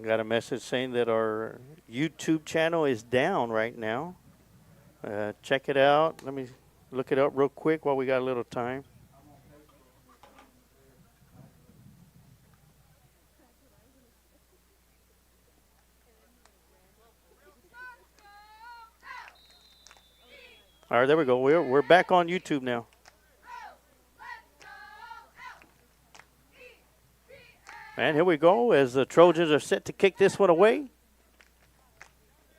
Got a message saying that our YouTube channel is down right now. Check it out. Let me look it up real quick while we got a little time. All right, there we go. We're back on YouTube now. And here we go as the Trojans are set to kick this one away.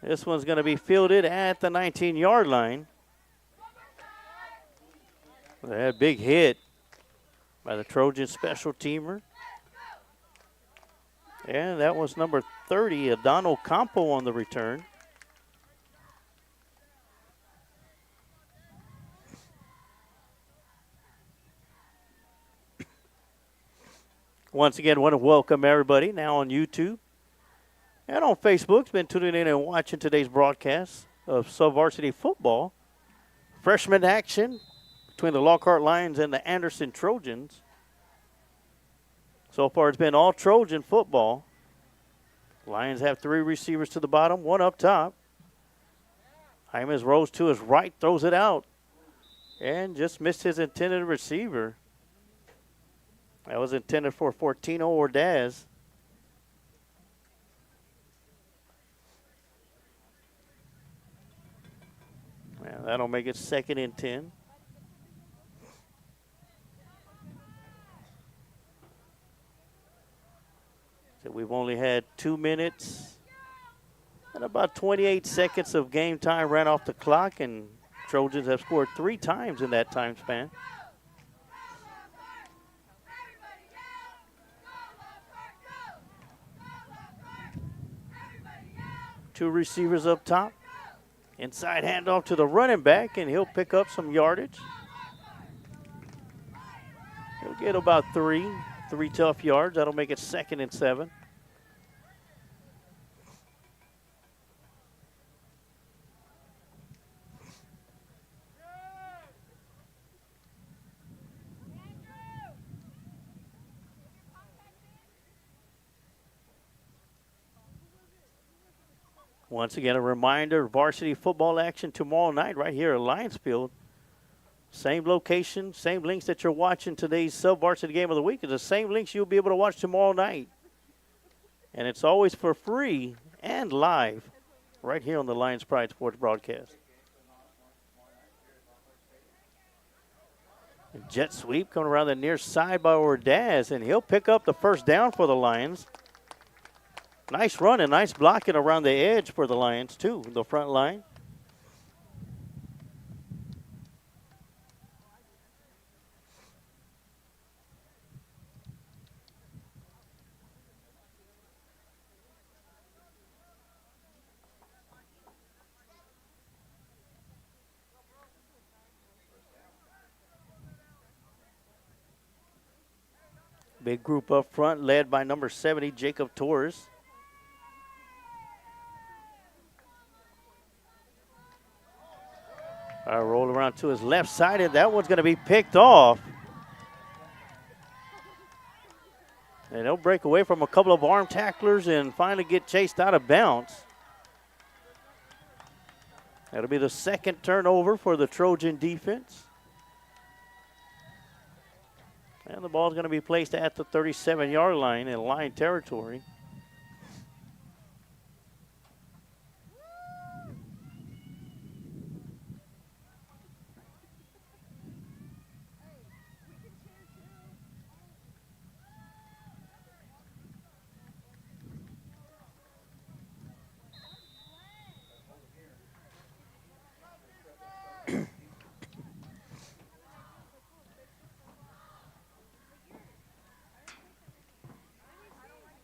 This one's going to be fielded at the 19-yard line. A big hit by the Trojan special teamer. And that was number 30, Adano Campo on the return. Once again, I want to welcome everybody now on YouTube and on Facebook. It's been tuning in and watching today's broadcast of Varsity football. Freshman action between the Lockhart Lions and the Anderson Trojans. So far, it's been all Trojan football. Lions have 3 receivers to the bottom, 1 up top. Hymas rolls to his right, throws it out, and just missed his intended receiver. That was intended for Fortino Ordaz. Yeah, that'll make it 2nd and 10. So we've only had 2 minutes and about 28 seconds of game time ran off the clock, and Trojans have scored 3 times in that time span. Two receivers up top. Inside handoff to the running back, and he'll pick up some yardage. He'll get about 3 tough yards. That'll make it 2nd and 7. Once again, a reminder, varsity football action tomorrow night right here at Lions Field. Same location, same links that you're watching today's sub-varsity game of the week is the same links you'll be able to watch tomorrow night. And it's always for free and live right here on the Lions Pride Sports broadcast. Jet sweep coming around the near side by Ordaz, and he'll pick up the first down for the Lions. Nice run and nice blocking around the edge for the Lions, too, the front line. Big group up front led by number 70, Jacob Torres. Roll around to his left side, and that one's going to be picked off. And he'll break away from a couple of arm tacklers and finally get chased out of bounds. That'll be the 2nd turnover for the Trojan defense. And the ball's going to be placed at the 37-yard line in line territory.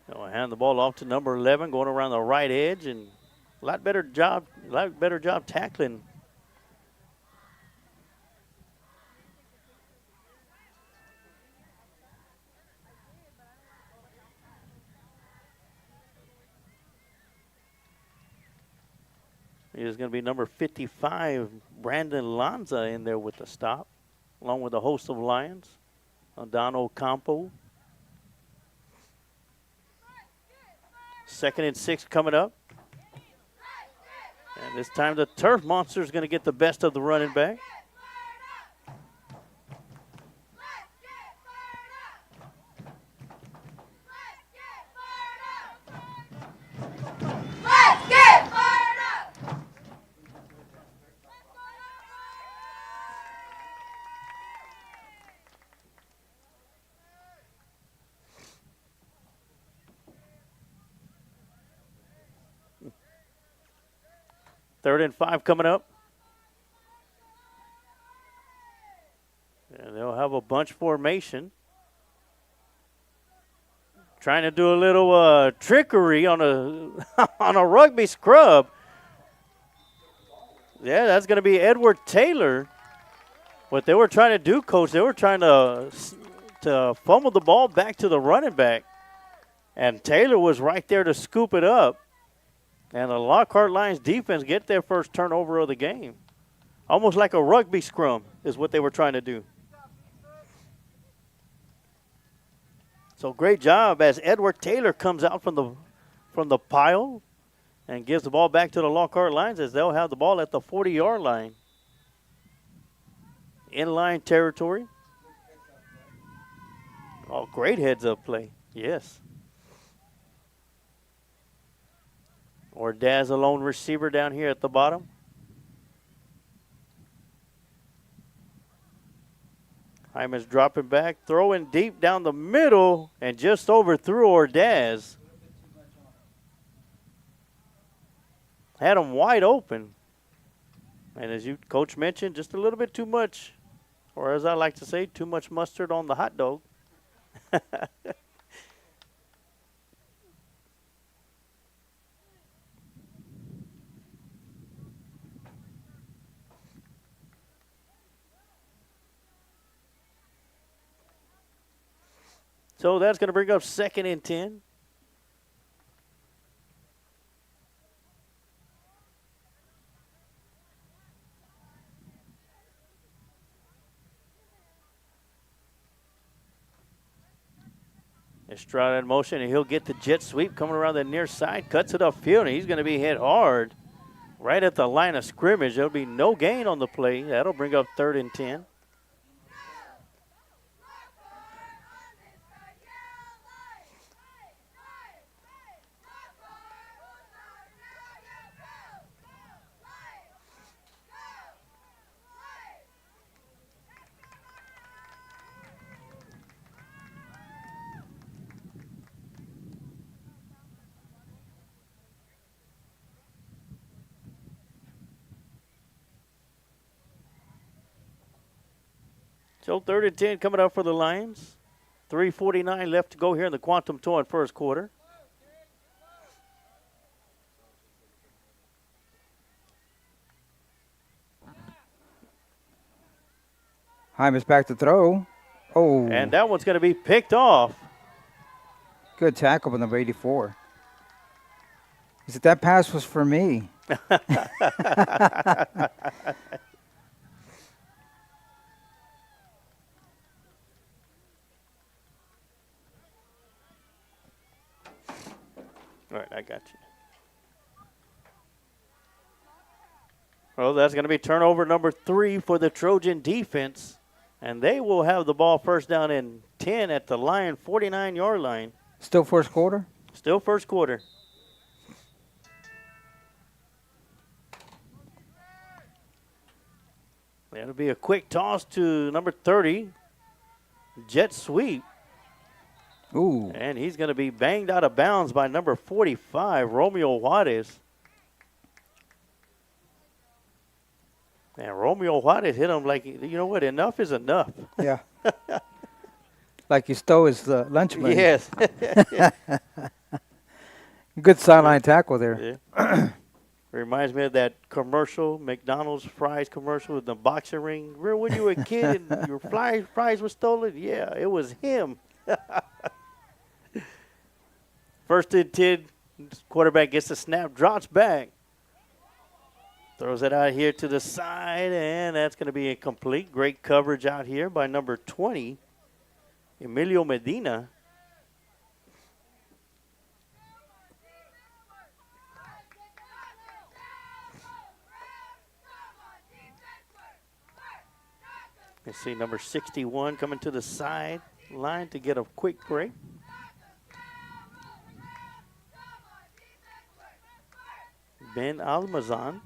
They'll hand the ball off to number 11, going around the right edge, and a lot better job tackling. There's going to be number 55, Brandon Lanza, in there with the stop, along with a host of Lions. Adano Campo. 2nd and 6 coming up. And this time the Turf Monster is going to get the best of the running back. Third and 5 coming up. And they'll have a bunch formation. Trying to do a little trickery on a on a rugby scrub. Yeah, that's going to be Edward Taylor. What they were trying to do, Coach, they were trying to fumble the ball back to the running back. And Taylor was right there to scoop it up. And the Lockhart Lions defense get their first turnover of the game. Almost like a rugby scrum is what they were trying to do. So great job as Edward Taylor comes out from the pile and gives the ball back to the Lockhart Lions as they'll have the ball at the 40-yard line. In-line territory. Oh, great heads-up play. Yes. Ordaz, a lone receiver down here at the bottom. Hyman's dropping back, throwing deep down the middle, and just overthrew Ordaz. Had him wide open. And as you, Coach, mentioned, just a little bit too much, or as I like to say, too much mustard on the hot dog. So that's going to bring up 2nd and 10. Estrada in motion, and he'll get the jet sweep coming around the near side, cuts it upfield, and he's going to be hit hard right at the line of scrimmage. There'll be no gain on the play. That'll bring up 3rd and 10. So 3rd and 10 coming up for the Lions. 3:49 left to go here in the Quantum Toy first quarter. Hyman's back to throw. Oh. And that one's going to be picked off. Good tackle by number 84. He said, that pass was for me. All right, I got you. Well, that's going to be turnover number 3 for the Trojan defense. And they will have the ball first down and 10 at the Lion 49-yard line. Still first quarter? Still first quarter. That'll be a quick toss to number 30. Jet sweep. Ooh. And he's going to be banged out of bounds by number 45, Romeo Juarez. And Romeo Juarez hit him like, you know what, enough is enough. Yeah. Like he stole his lunch money. Yes. Good sideline tackle there. Yeah. Reminds me of that commercial, McDonald's fries commercial with the boxing ring. Remember when you were a kid and your fries were stolen? Yeah, it was him. First and 10, quarterback gets the snap, drops back. Throws it out here to the side, and that's going to be incomplete. Great coverage out here by number 20, Emilio Medina. You see number 61 coming to the sideline to get a quick break. Ben Almazan.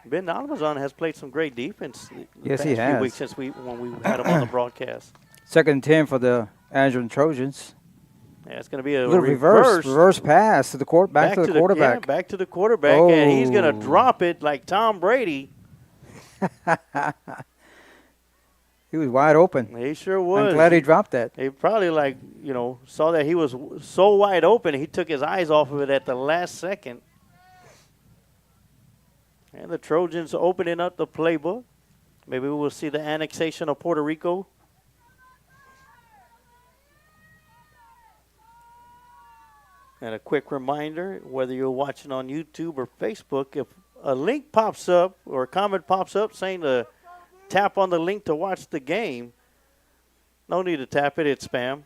Ben Almazan has played some great defense the Yes, past he few has. weeks since when we had him on the broadcast. 2nd and 10 for the Andrew Trojans. Yeah, it's going to be a little reverse pass to the back to the quarterback. Yeah, back to the quarterback, and he's going to drop it like Tom Brady. He was wide open. He sure was. I'm glad he dropped that. He probably saw that he was so wide open, he took his eyes off of it at the last second. And the Trojans opening up the playbook. Maybe we'll see the annexation of Puerto Rico. And a quick reminder, whether you're watching on YouTube or Facebook, if a link pops up or a comment pops up saying to tap on the link to watch the game, no need to tap it, it's spam.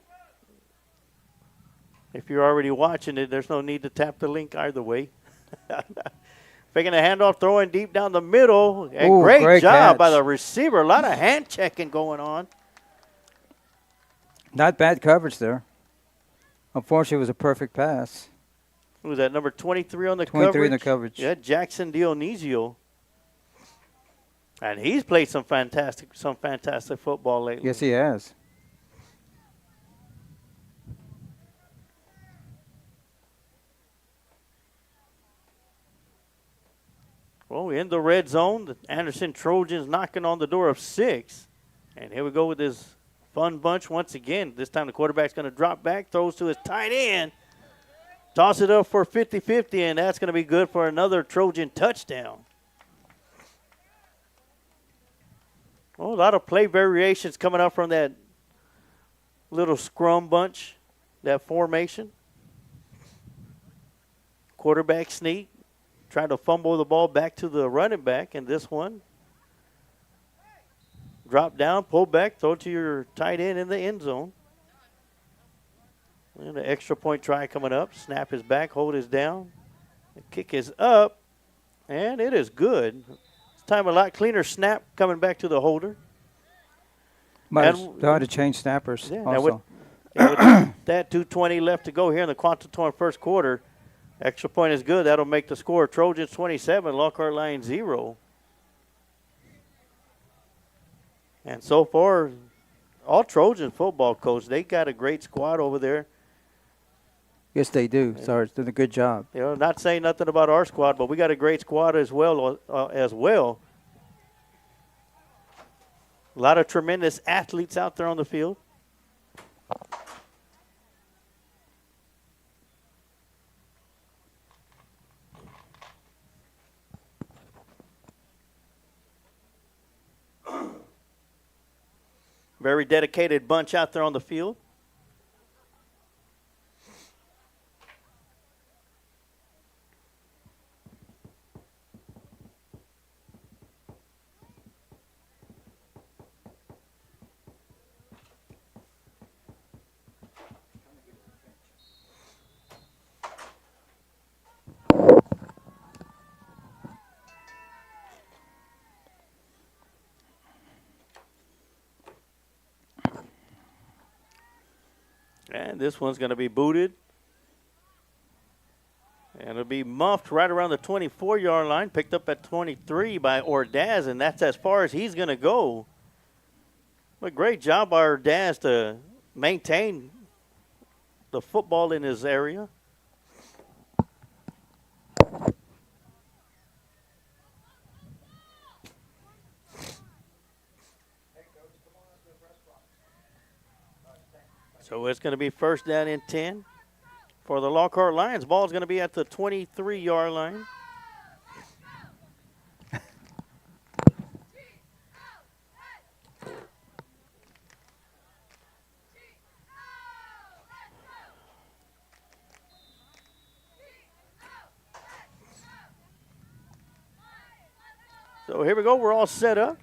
If you're already watching it, there's no need to tap the link either way. Faking a handoff, throwing deep down the middle. And great job catch by the receiver. A lot of hand checking going on. Not bad coverage there. Unfortunately, it was a perfect pass. Who was that, number 23 on the 23 in the coverage. Yeah, Jackson Dionisio. And he's played some fantastic football lately. Yes, he has. Well, we're in the red zone. The Anderson Trojans knocking on the door of 6. And here we go with this fun bunch once again. This time the quarterback's going to drop back, throws to his tight end. Toss it up for 50-50, and that's going to be good for another Trojan touchdown. Oh, a lot of play variations coming up from that little scrum bunch, that formation. Quarterback sneak, trying to fumble the ball back to the running back, and this one. Drop down, pull back, throw to your tight end in the end zone. And the extra point try coming up. Snap is back, hold is down. The kick is up, and it is good. This time a lot cleaner snap coming back to the holder. Might have to change snappers also. With that 2:20 left to go here in the Quantatorn first quarter, extra point is good. That'll make the score Trojans 27, Lockhart Lions 0. And so far, all Trojan football coach, they got a great squad over there. Yes, they do. Sarge, doing a good job. You know, not saying nothing about our squad, but we got a great squad as well. A lot of tremendous athletes out there on the field. Very dedicated bunch out there on the field. And this one's going to be booted. And it'll be muffed right around the 24-yard line, picked up at 23 by Ordaz, and that's as far as he's going to go. But great job by Ordaz to maintain the football in his area. So it's going to be first down and 10 for the Lockhart Lions. Ball's going to be at the 23-yard line. So here we go. We're all set up.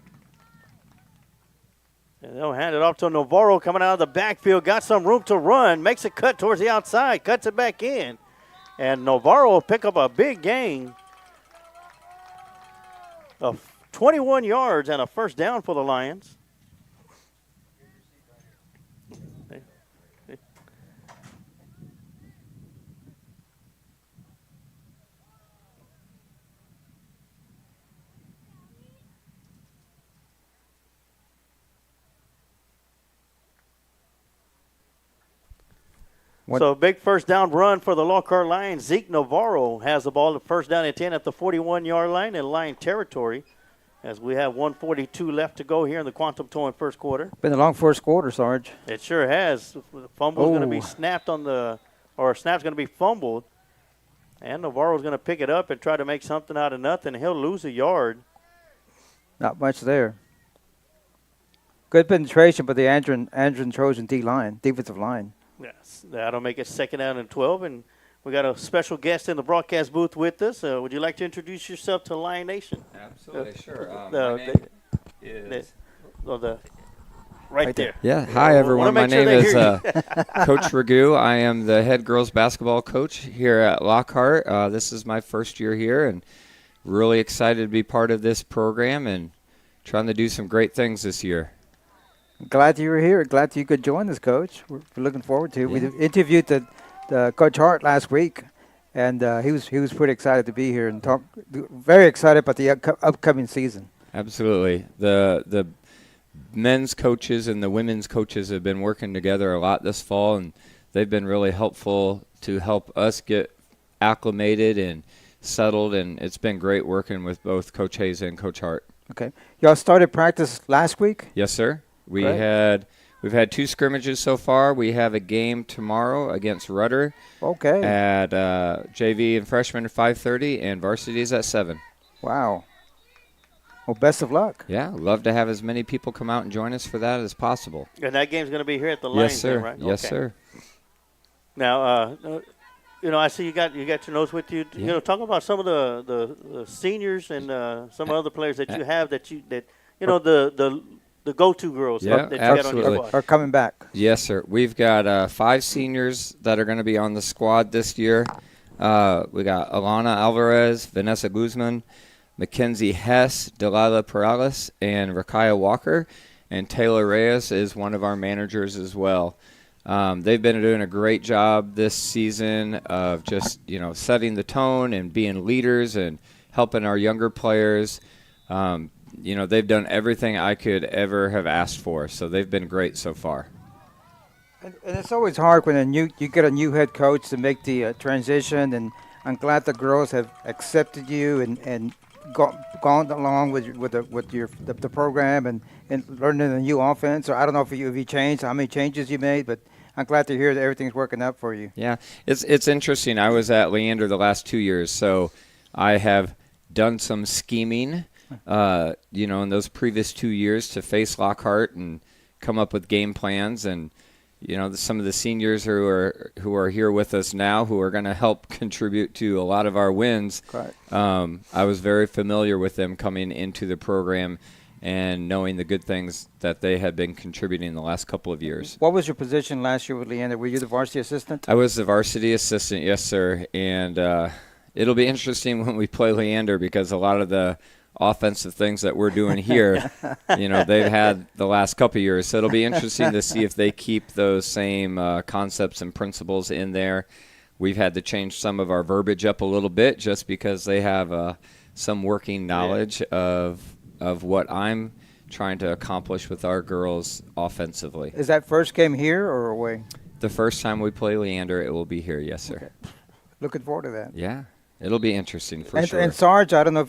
And they'll hand it off to Navarro coming out of the backfield. Got some room to run. Makes a cut towards the outside. Cuts it back in. And Navarro will pick up a big gain of 21 yards and a first down for the Lions. So big first down run for the Lockhart Lions. Zeke Navarro has the ball at first down and 10 at the 41-yard line in Lion territory, as we have 1:42 left to go here in the Quantum Towing first quarter. Been a long first quarter, Sarge. It sure has. The fumble's going to be snapped snap's going to be fumbled, and Navarro's going to pick it up and try to make something out of nothing. He'll lose a yard. Not much there. Good penetration by the Andron Trojan defensive line. Yes, that'll make it second down and 12, and we got a special guest in the broadcast booth with us. Would you like to introduce yourself to Lion Nation? Absolutely, sure. My name is right there. Yeah, hi everyone. My name is Coach Ragu. I am the head girls basketball coach here at Lockhart. This is my first year here, and really excited to be part of this program and trying to do some great things this year. Glad you were here. Glad you could join us, Coach. We're looking forward to it. Yeah. We interviewed the Coach Hart last week, and he was pretty excited to be here and very excited about the upcoming season. Absolutely. The men's coaches and the women's coaches have been working together a lot this fall, and they've been really helpful to help us get acclimated and settled, and it's been great working with both Coach Hayes and Coach Hart. Okay. Y'all started practice last week? Yes, sir. We've had 2 scrimmages so far. We have a game tomorrow against Rudder. Okay. At JV and freshman at 5:30, and varsity is at 7. Wow. Well, best of luck. Yeah, love to have as many people come out and join us for that as possible. And that game's going to be here at the Lions, yes, sir. Right? Yes, okay. sir. Now, I see you got your notes with you. Yeah. Talk about some of the seniors and some other players that you have the go-to girls that you got on your squad are coming back. Yes, sir. We've got 5 seniors that are going to be on the squad this year. We got Alana Alvarez, Vanessa Guzman, Mackenzie Hess, Delilah Perales, and Rakaya Walker. And Taylor Reyes is one of our managers as well. They've been doing a great job this season of just, setting the tone and being leaders and helping our younger players. They've done everything I could ever have asked for, so they've been great so far. And it's always hard when you get a new head coach to make the transition, and I'm glad the girls have accepted you and gone along with the program and learning a new offense. So I don't know if you changed, how many changes you made, but I'm glad to hear that everything's working out for you. Yeah, it's interesting. I was at Leander the last 2 years, so I have done some scheming in those previous 2 years to face Lockhart and come up with game plans. And, some of the seniors who are here with us now who are going to help contribute to a lot of our wins, I was very familiar with them coming into the program and knowing the good things that they had been contributing the last couple of years. What was your position last year with Leander? Were you the varsity assistant? I was the varsity assistant, yes, sir. And it'll be interesting when we play Leander because a lot of the offensive things that we're doing here, they've had the last couple of years. So it'll be interesting to see if they keep those same concepts and principles in there. We've had to change some of our verbiage up a little bit just because they have some working knowledge of what I'm trying to accomplish with our girls offensively. Is that first game here or away? The first time we play Leander, it will be here, yes, sir. Okay. Looking forward to that. Yeah. It'll be interesting for sure. And Sarge, I don't know if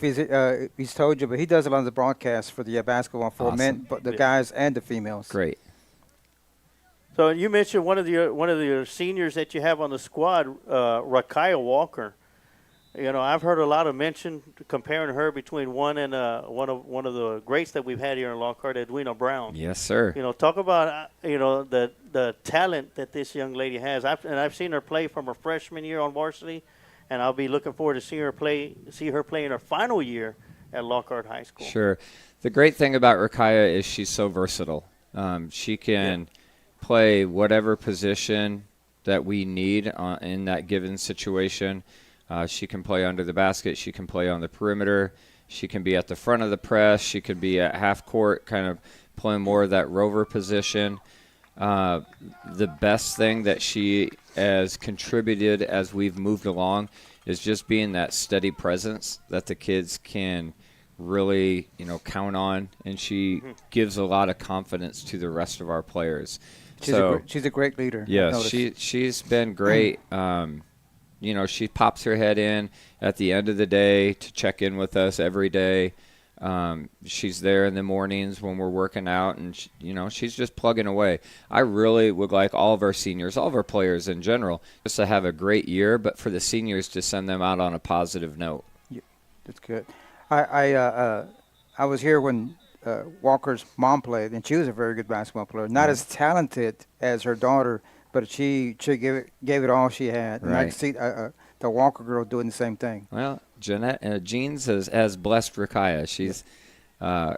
he's told you, but he does a lot of the broadcasts for the basketball for men, but the guys and the females. Great. So you mentioned one of the seniors that you have on the squad, Rakaya Walker. I've heard a lot of mention comparing her between one and one of the greats that we've had here in Lockhart, Edwina Brown. Yes, sir. Talk about the talent that this young lady has. I've seen her play from her freshman year on varsity. And I'll be looking forward to see her play in her final year at Lockhart High School. Sure. The great thing about Rakaya is she's so versatile. She can play whatever position that we need in that given situation. She can play under the basket. She can play on the perimeter. She can be at the front of the press. She could be at half court, kind of playing more of that rover position. The best thing that she has contributed as we've moved along is just being that steady presence that the kids can really, count on, and she gives a lot of confidence to the rest of our players. She's a great leader. Yes, she's been great. She pops her head in at the end of the day to check in with us every day. She's there in the mornings when we're working out, and she's just plugging away. I really would like all of our seniors, all of our players in general, just to have a great year, but for the seniors to send them out on a positive note. Yeah, that's good. I was here when Walker's mom played, and she was a very good basketball player. Not as talented as her daughter, but she gave it all she had. Right. And I can see the Walker girl doing the same thing. Well, Jeans has blessed Rakaya. She's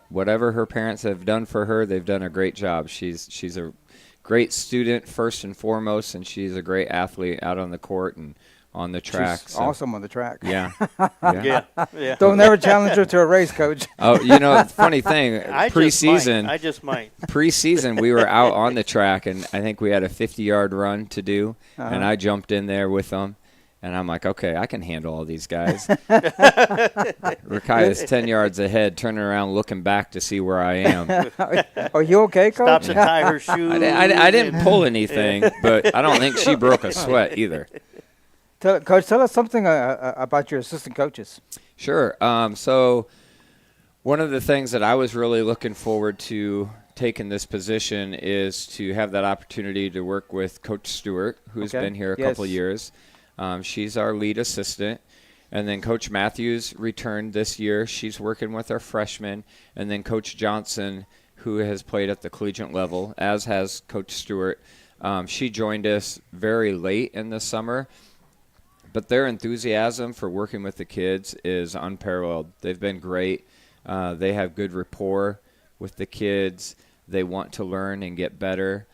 whatever her parents have done for her, they've done a great job. She's a great student first and foremost, and she's a great athlete out on the court and on the track. She's awesome on the track. Yeah. Yeah. Don't ever challenge her to a race, Coach. Oh, the funny thing, preseason. I just might. Preseason, we were out on the track, and I think we had a 50-yard run to do, and I jumped in there with them. And I'm like, okay, I can handle all these guys. Rakaya's 10 yards ahead, turning around, looking back to see where I am. Are you okay, Coach? Stops to tie her shoes. I didn't pull anything, but I don't think she broke a sweat either. Coach, tell us something about your assistant coaches. Sure. So one of the things that I was really looking forward to taking this position is to have that opportunity to work with Coach Stewart, who's been here a couple years. She's our lead assistant. And then Coach Matthews returned this year. She's working with our freshmen. And then Coach Johnson, who has played at the collegiate level, as has Coach Stewart. She joined us very late in the summer. But their enthusiasm for working with the kids is unparalleled. They've been great. They have good rapport with the kids. They want to learn and get better.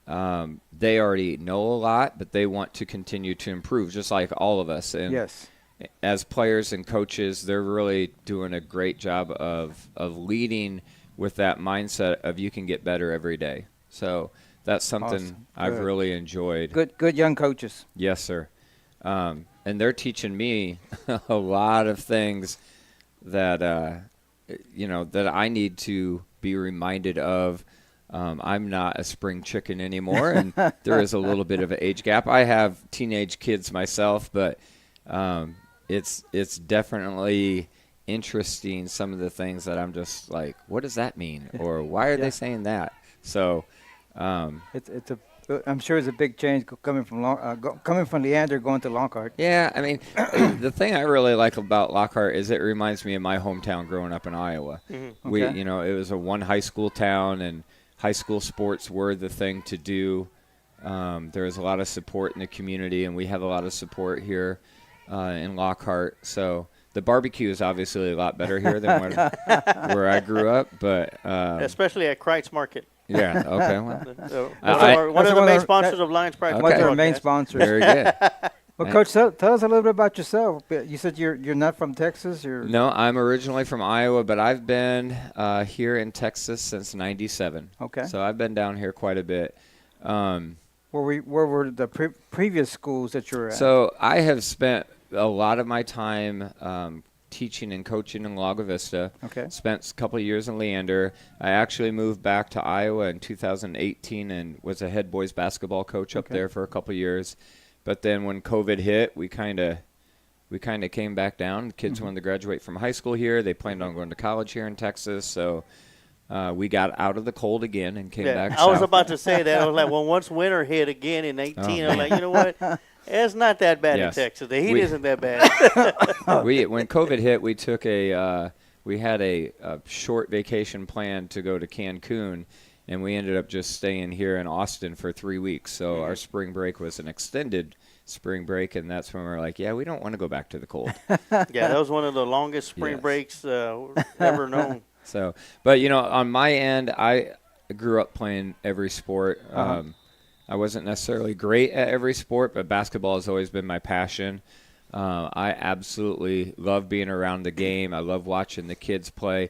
They already know a lot, but they want to continue to improve, just like all of us. And as players and coaches, they're really doing a great job of leading with that mindset of you can get better every day. So that's something I've really enjoyed. Good young coaches. Yes, sir. And they're teaching me a lot of things that, that I need to be reminded of. I'm not a spring chicken anymore, and there is a little bit of an age gap. I have teenage kids myself, but it's definitely interesting, some of the things that I'm just like, what does that mean? Or why are they saying that? So I'm sure it's a big change coming from Leander going to Lockhart. Yeah, I mean, the thing I really like about Lockhart is it reminds me of my hometown growing up in Iowa. Mm-hmm. It was a one high school town, and high school sports were the thing to do. There was a lot of support in the community, and we have a lot of support here in Lockhart. So the barbecue is obviously a lot better here than where I grew up, but especially at Kreitz Market. Yeah. Okay. Well, one of the main sponsors of Lions Pride. One of our main sponsors. Very good. Well, Coach, tell us a little bit about yourself. You said you're not from Texas. No, I'm originally from Iowa, but I've been here in Texas since '97. Okay. So I've been down here quite a bit. Where were the previous schools that you were at? So I have spent a lot of my time teaching and coaching in Lago Vista. Okay. Spent a couple of years in Leander. I actually moved back to Iowa in 2018 and was a head boys basketball coach up there for a couple of years. But then when COVID hit, we kind of came back down. Kids wanted to graduate from high school here. They planned on going to college here in Texas. So we got out of the cold again and came back I south. was about to say that. I was like, well, once winter hit again in 18, I was like, you know what? It's not that bad in Texas. The heat isn't that bad. When COVID hit, we took we had a short vacation plan to go to Cancun, and we ended up just staying here in Austin for 3 weeks. So our spring break was an extended spring break, and that's when we were like, we don't want to go back to the cold. Yeah, that was one of the longest spring breaks ever known. So, but, on my end, I grew up playing every sport. I wasn't necessarily great at every sport, but basketball has always been my passion. I absolutely love being around the game. I love watching the kids play.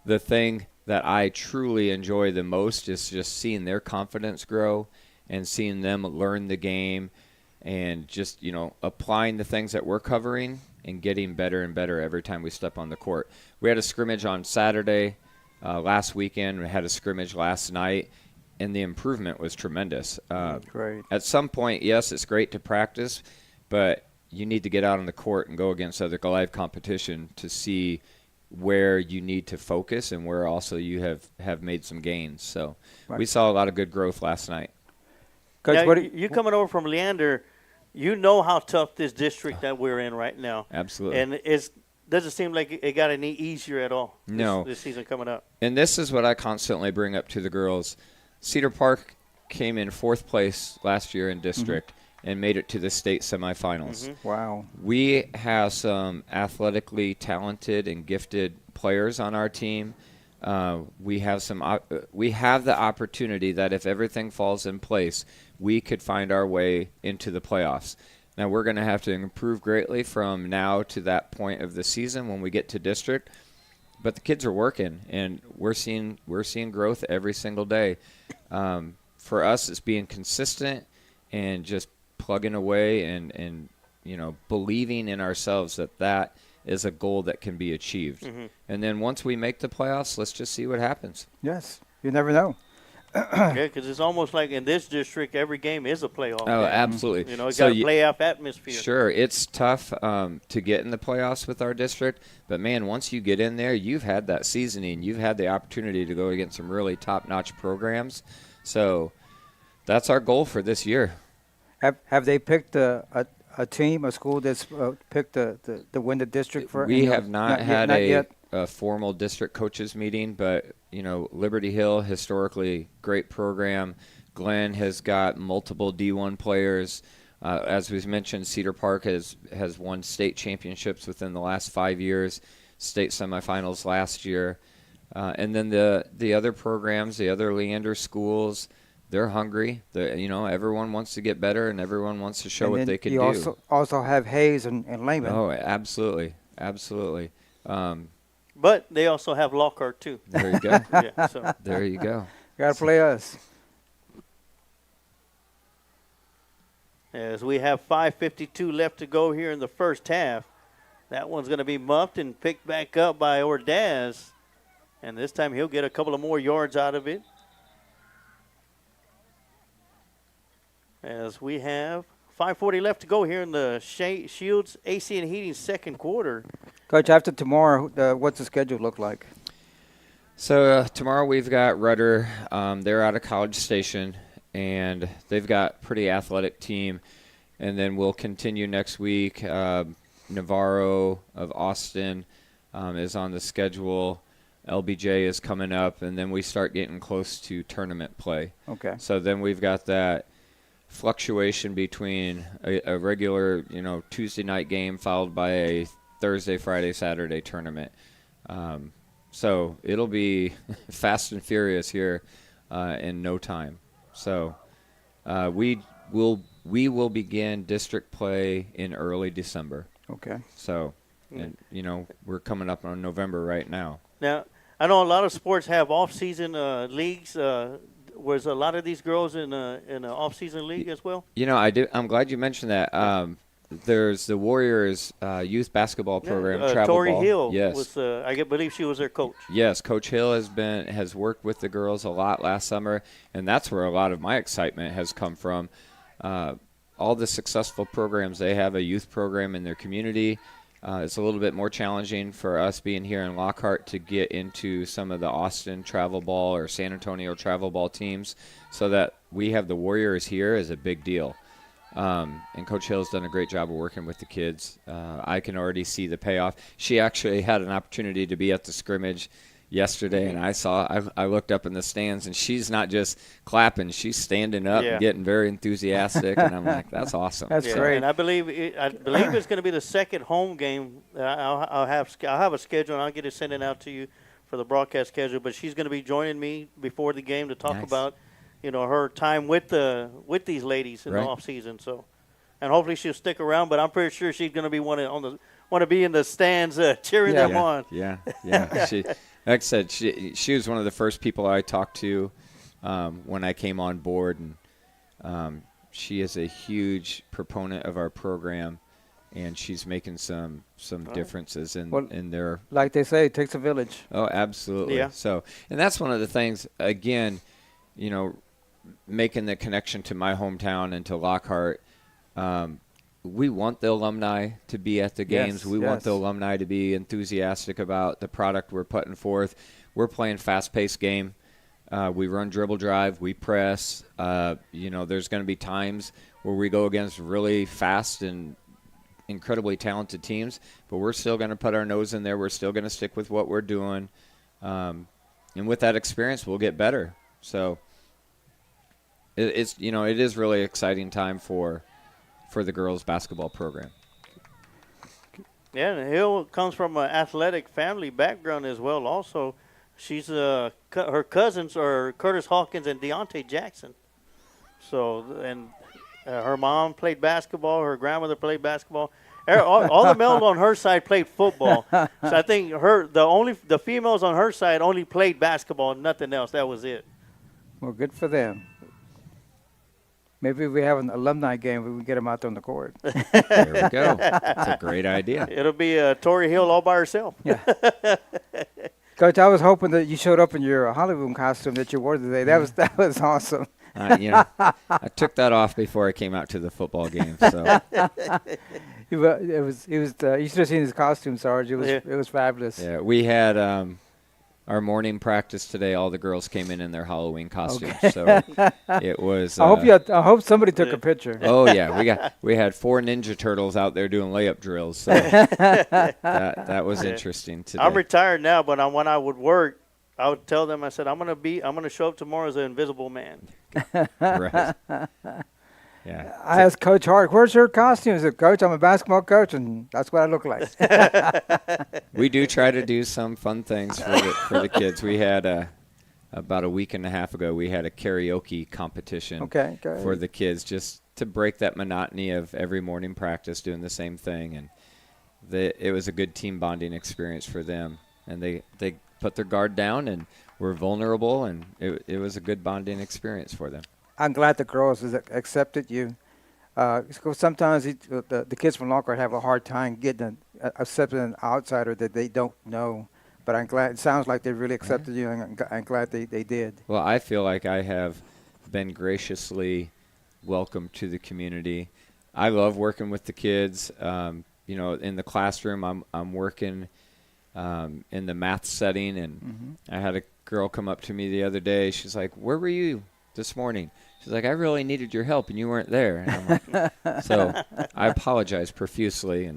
The thing that I truly enjoy the most is just seeing their confidence grow and seeing them learn the game and just, applying the things that we're covering and getting better and better every time we step on the court. We had a scrimmage on Saturday last weekend. We had a scrimmage last night, and the improvement was tremendous. Great. At some point, yes, it's great to practice, but you need to get out on the court and go against other live competition to see where you need to focus and where also you have made some gains. So we saw a lot of good growth last night. Coach, now, you coming over from Leander, you know how tough this district that we're in right now. Absolutely. And it doesn't seem like it got any easier at all no. this season coming up. And this is what I constantly bring up to the girls. Cedar Park came in 4th place last year in district and made it to the state semifinals. Wow. We have some athletically talented and gifted players on our team. We have the opportunity that if everything falls in place, we could find our way into the playoffs. Now we're going to have to improve greatly from now to that point of the season when we get to district. But the kids are working, and we're seeing growth every single day. For us, it's being consistent and just plugging away and believing in ourselves that is a goal that can be achieved. And then once we make the playoffs, let's just see what happens. Yes, you never know. Yeah, because it's almost like in this district, every game is a playoff. Oh, game. absolutely. It's got a playoff atmosphere. Sure, it's tough to get in the playoffs with our district, but, man, once you get in there, you've had that seasoning. You've had the opportunity to go against some really top-notch programs. So that's our goal for this year. Have they picked a team, a school that's picked to win the district for? We have not had a formal district coaches meeting, but Liberty Hill, historically great program. Glenn has got multiple D1 players. As we've mentioned, Cedar Park has won state championships within the last 5 years, state semifinals last year. And then the other programs, the other Leander schools, they're hungry. Everyone wants to get better, and everyone wants to show what they can do. You also have Hayes and Lehman. Oh, absolutely. But they also have Lockhart, too. There you go. So. There you go. Got to play us. As we have 5:52 left to go here in the first half. That one's going to be muffed and picked back up by Ordaz. And this time he'll get a couple of more yards out of it. As we have 5:40 left to go here in the Shields AC and Heating second quarter. Coach, after tomorrow, what's the schedule look like? So tomorrow we've got Rudder. They're out of College Station, and they've got a pretty athletic team. And then we'll continue next week. Navarro of Austin is on the schedule. LBJ is coming up, and then we start getting close to tournament play. Okay. So then we've got that fluctuation between a regular, Tuesday night game followed by a Thursday, Friday, Saturday tournament. So it'll be fast and furious here in no time. So we will begin district play in early December. Okay. So, and we're coming up on November right now. Now, I know a lot of sports have off-season leagues. Was a lot of these girls in an off-season league as well? I'm glad you mentioned that. There's the Warriors youth basketball program, travel Tori ball. Hill. Yes. I believe she was their coach. Yes, Coach Hill has worked with the girls a lot last summer, and that's where a lot of my excitement has come from. All the successful programs they have, a youth program in their community. It's a little bit more challenging for us being here in Lockhart to get into some of the Austin travel ball or San Antonio travel ball teams, so that we have the Warriors here is a big deal. And Coach Hill's done a great job of working with the kids. I can already see the payoff. She actually had an opportunity to be at the scrimmage yesterday, and I looked up in the stands, and she's not just clapping, she's standing up and getting very enthusiastic, and I'm like, that's awesome. That's great. And I believe it's going to be the second home game. I'll have a schedule, and I'll get it sent out to you for the broadcast schedule. But she's going to be joining me before the game to talk about, her time with these ladies in the off season. So and hopefully she'll stick around. But I'm pretty sure she's going to be want to be in the stands cheering them on. Yeah. She, like I said, she was one of the first people I talked to when I came on board, and she is a huge proponent of our program, and she's making some differences in their. Like they say, it takes a village. Oh, absolutely. Yeah. So, and that's one of the things. Again, making the connection to my hometown and to Lockhart. We want the alumni to be at the games. We want the alumni to be enthusiastic about the product we're putting forth. We're playing fast-paced game. We run dribble drive. We press. There's going to be times where we go against really fast and incredibly talented teams, but we're still going to put our nose in there. We're still going to stick with what we're doing. And with that experience, we'll get better. So it is really exciting time for the girls basketball program. Yeah, and Hill comes from an athletic family background as well. Also, she's her cousins are Curtis Hawkins and Deontay Jackson. So, and her mom played basketball. Her grandmother played basketball. All the males on her side played football. So I think the females on her side only played basketball, nothing else. That was it. Well, good for them. Maybe if we have an alumni game, we can get them out there on the court. There we go. That's a great idea. It'll be Tori Hill all by herself. Yeah. Coach, I was hoping that you showed up in your Hollywood costume that you wore today. That was awesome. I took that off before I came out to the football game. So you should have seen his costume, Sarge. It was fabulous. Yeah, we had our morning practice today. All the girls came in their Halloween costumes. Okay. So it was. I hope somebody took a picture. Oh yeah, we had 4 Ninja Turtles out there doing layup drills. So that was interesting today. I'm retired now, but when I would work, I would tell them, I said, I'm gonna show up tomorrow as an invisible man. Right. Yeah. I asked Coach Hart, "Where's your costume?" He said, "Coach, I'm a basketball coach, and that's what I look like." We do try to do some fun things for the kids. We had about a week and a half ago, we had a karaoke competition for the kids, just to break that monotony of every morning practice doing the same thing, and it was a good team bonding experience for them. And they put their guard down and were vulnerable, and it was a good bonding experience for them. I'm glad the girls accepted you. Sometimes the kids from Lockhart have a hard time getting accepting an outsider that they don't know. But I'm glad. It sounds like they really accepted you, and I'm glad they did. Well, I feel like I have been graciously welcomed to the community. I love working with the kids. In the classroom, I'm working in the math setting, and I had a girl come up to me the other day. She's like, "Where were you this morning?" She's like, "I really needed your help, and you weren't there." And I'm like, so I apologize profusely,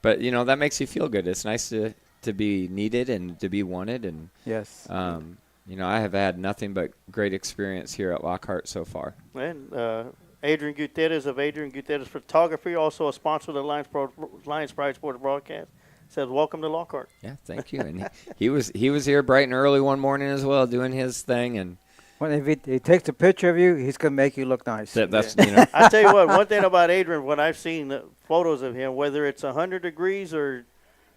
but that makes you feel good. It's nice to be needed and to be wanted, and yes, I have had nothing but great experience here at Lockhart so far. And Adrian Gutierrez of Adrian Gutierrez Photography, also a sponsor of the Lions Pride Sports Broadcast, says, "Welcome to Lockhart." Yeah, thank you. And he was here bright and early one morning as well, doing his thing, and. If he takes a picture of you, he's going to make you look nice. That's I tell you what, one thing about Adrian, when I've seen photos of him, whether it's 100 degrees or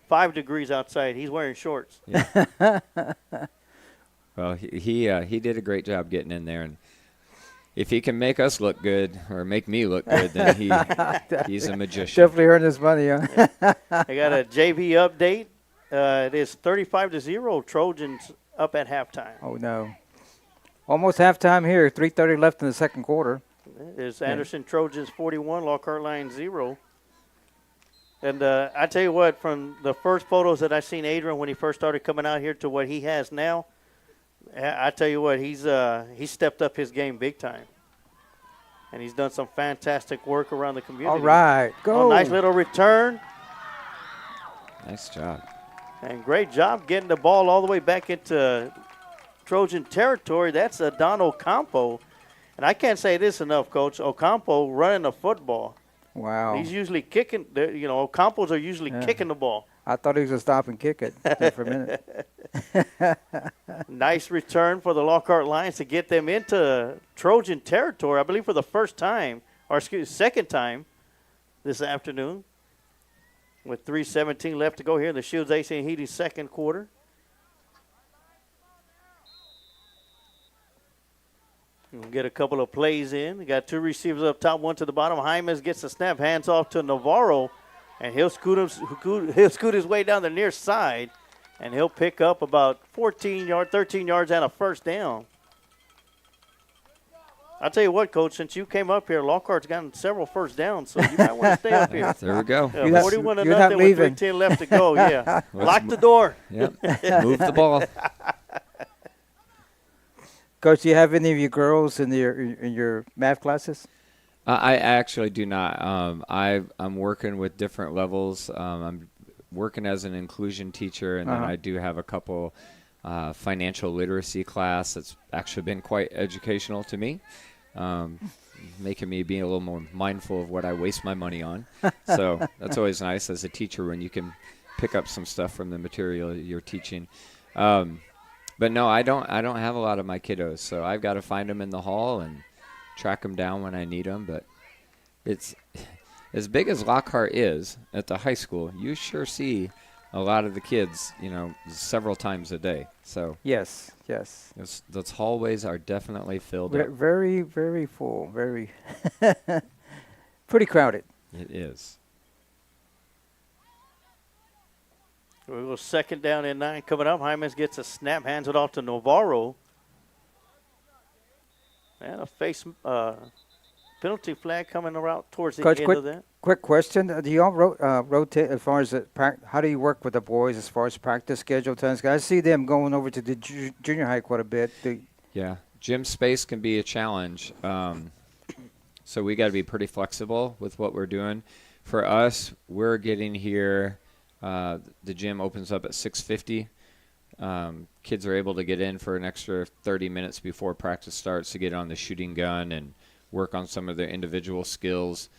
5 degrees outside, he's wearing shorts. Yeah. Well, he did a great job getting in there, and if he can make us look good or make me look good, then he's a magician. Definitely earned his money, huh? I got a JV update. It is 35-0, Trojans up at halftime. Oh, no. Almost halftime here, 3:30 left in the second quarter. It's Anderson Trojans 41, Lockhart Lions 0. And I tell you what, from the first photos that I seen Adrian when he first started coming out here to what he has now, I tell you what, he's stepped up his game big time. And he's done some fantastic work around the community. All right, go. Nice little return. Nice job. And great job getting the ball all the way back into Trojan territory. That's Don Ocampo. And I can't say this enough, Coach. Ocampo running the football. Wow. He's usually kicking. Ocampos are usually kicking the ball. I thought he was going to stop and kick it for a minute. Nice return for the Lockhart Lions to get them into Trojan territory, I believe for the first time, or second time. this afternoon. With 3:17 left to go here in the Shields AC and Heating second quarter. We'll get a couple of plays in. We got two receivers up top, one to the bottom. Hymas gets the snap, hands off to Navarro, and he'll scoot his way down the near side, and he'll pick up about 13 yards and a first down. I'll tell you what, Coach, since you came up here, Lockhart's gotten several first downs, so you might want to stay up here. There we go. 41 to nothing with 3:10 left to go, yeah. Lock the door. Yep. Move the ball. Coach, do you have any of your girls in your math classes? I actually do not. I'm working with different levels. I'm working as an inclusion teacher, and then I do have a couple financial literacy class that's actually been quite educational to me, making me be a little more mindful of what I waste my money on. So that's always nice as a teacher when you can pick up some stuff from the material you're teaching. But no, I don't have a lot of my kiddos, so I've got to find them in the hall and track them down when I need them. But it's as big as Lockhart is at the high school. You sure see a lot of the kids, several times a day. So yes, those hallways are definitely filled up. Very, very full. Very pretty crowded. It is. We'll go second down and 9 coming up. Hymas gets a snap, hands it off to Navarro. And a face penalty flag coming around towards the Coach, end of that. Quick question. Do you all rotate as far as how do you work with the boys as far as practice schedule times? I see them going over to the junior high quite a bit. Yeah. Gym space can be a challenge. So we got to be pretty flexible with what we're doing. For us, we're getting here. The gym opens up at 6:50. Kids are able to get in for an extra 30 minutes before practice starts to get on the shooting gun and work on some of their individual skills.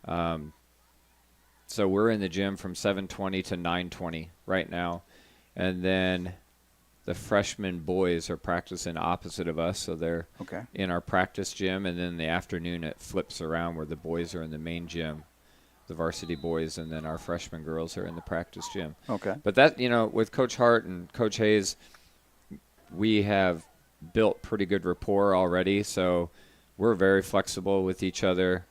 So we're in the gym from 7:20 to 9:20 right now. And then the freshman boys are practicing opposite of us, so they're in our practice gym. And then in the afternoon it flips around where the boys are in the main gym. The varsity boys, and then our freshman girls are in the practice gym. Okay. But that, with Coach Hart and Coach Hayes, we have built pretty good rapport already, so we're very flexible with each other.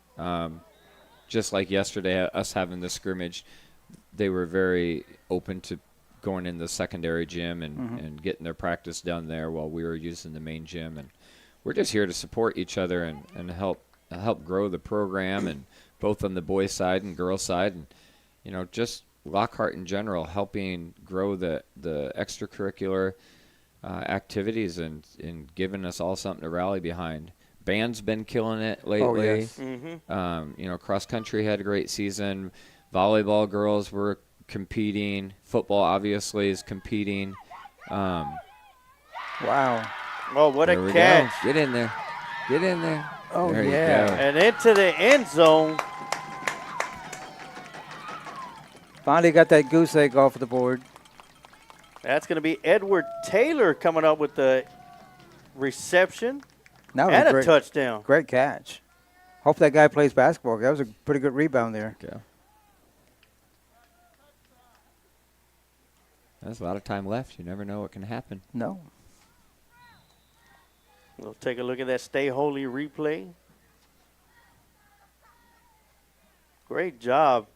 Just like yesterday, us having the scrimmage, they were very open to going in the secondary gym and getting their practice done there while we were using the main gym. And we're just here to support each other and help grow the program, and both on the boys' side and girls' side, and just Lockhart in general, helping grow the extracurricular activities and giving us all something to rally behind. Band's been killing it lately. Oh, yes. Mm-hmm. Cross country had a great season. Volleyball girls were competing. Football obviously is competing. Wow. Oh, what a catch. Go. Get in there. Get in there. Oh, there yeah. You go. And into the end zone. Finally got that goose egg off the board. That's going to be Edward Taylor coming up with the reception and a touchdown. Great catch. Hope that guy plays basketball. That was a pretty good rebound there. Yeah. There's a lot of time left. You never know what can happen. No. We'll take a look at that Stay Holy replay. Great job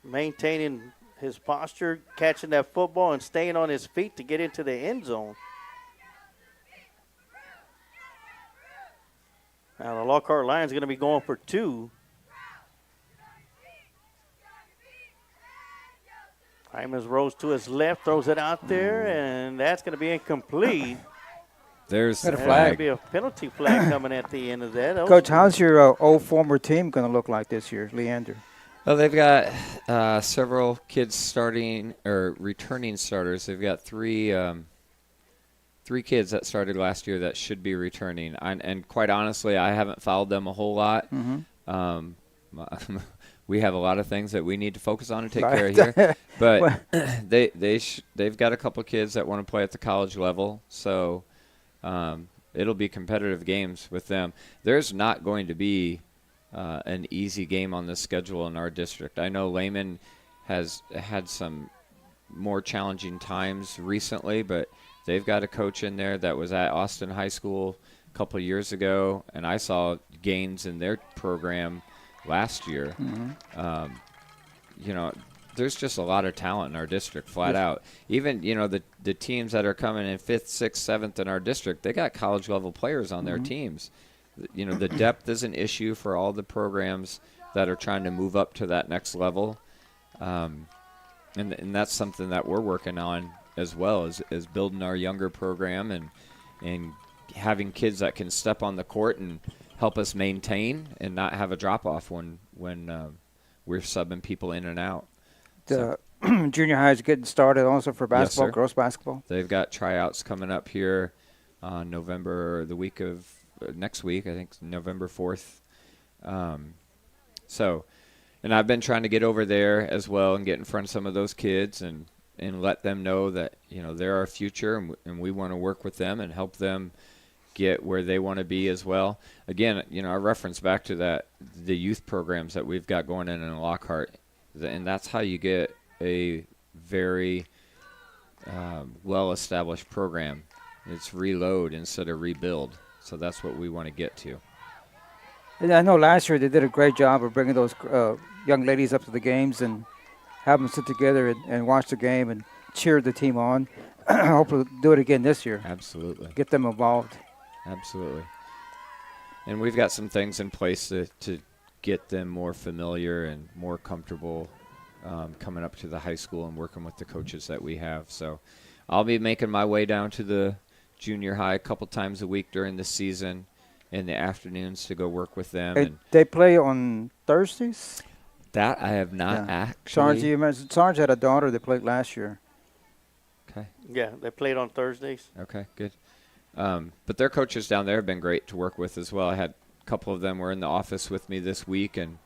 maintaining his posture, catching that football, and staying on his feet to get into the end zone. Now the Lockhart Lions going to be going for 2. Hymas rose to his left, throws it out there, and that's going to be incomplete. There's a There's flag. going to be a penalty flag coming at the end of that. Coach, how's your old former team going to look like this year, Leander? Well, they've got several kids starting or returning starters. They've got three kids that started last year that should be returning. And quite honestly, I haven't followed them a whole lot. Mm-hmm. We have a lot of things that we need to focus on and take care of here. But they've got a couple kids that want to play at the college level, so it'll be competitive games with them. There's not going to be an easy game on the schedule in our district. I know Lehman has had some more challenging times recently, but they've got a coach in there that was at Austin High School a couple of years ago, and I saw gains in their program last year. There's just a lot of talent in our district, flat out. Even, the teams that are coming in 5th, 6th, 7th in our district, they got college-level players on their teams. The depth is an issue for all the programs that are trying to move up to that next level. And that's something that we're working on as well, is building our younger program and having kids that can step on the court and help us maintain and not have a drop-off when we're subbing people in and out. Junior high is getting started also for basketball, Yes, sir. girls basketball. They've got tryouts coming up here on the week of next week, I think November 4th. And I've been trying to get over there as well and get in front of some of those kids and let them know that, they're our future and we want to work with them and help them get where they want to be as well. Again, I reference back to the youth programs that we've got going in Lockhart. And that's how you get a very well-established program. It's reload instead of rebuild. So that's what we want to get to. And I know last year they did a great job of bringing those young ladies up to the games and have them sit together and watch the game and cheer the team on. Hopefully do it again this year. Absolutely. Get them involved. Absolutely. And we've got some things in place to get them more familiar and more comfortable coming up to the high school and working with the coaches that we have. So I'll be making my way down to the junior high a couple times a week during the season in the afternoons to go work with them. And they play on Thursdays? That I have not actually. Sarge had a daughter that played last year. Okay. Yeah, they played on Thursdays. Okay, good. But their coaches down there have been great to work with as well. I had a couple of them were in the office with me this week, and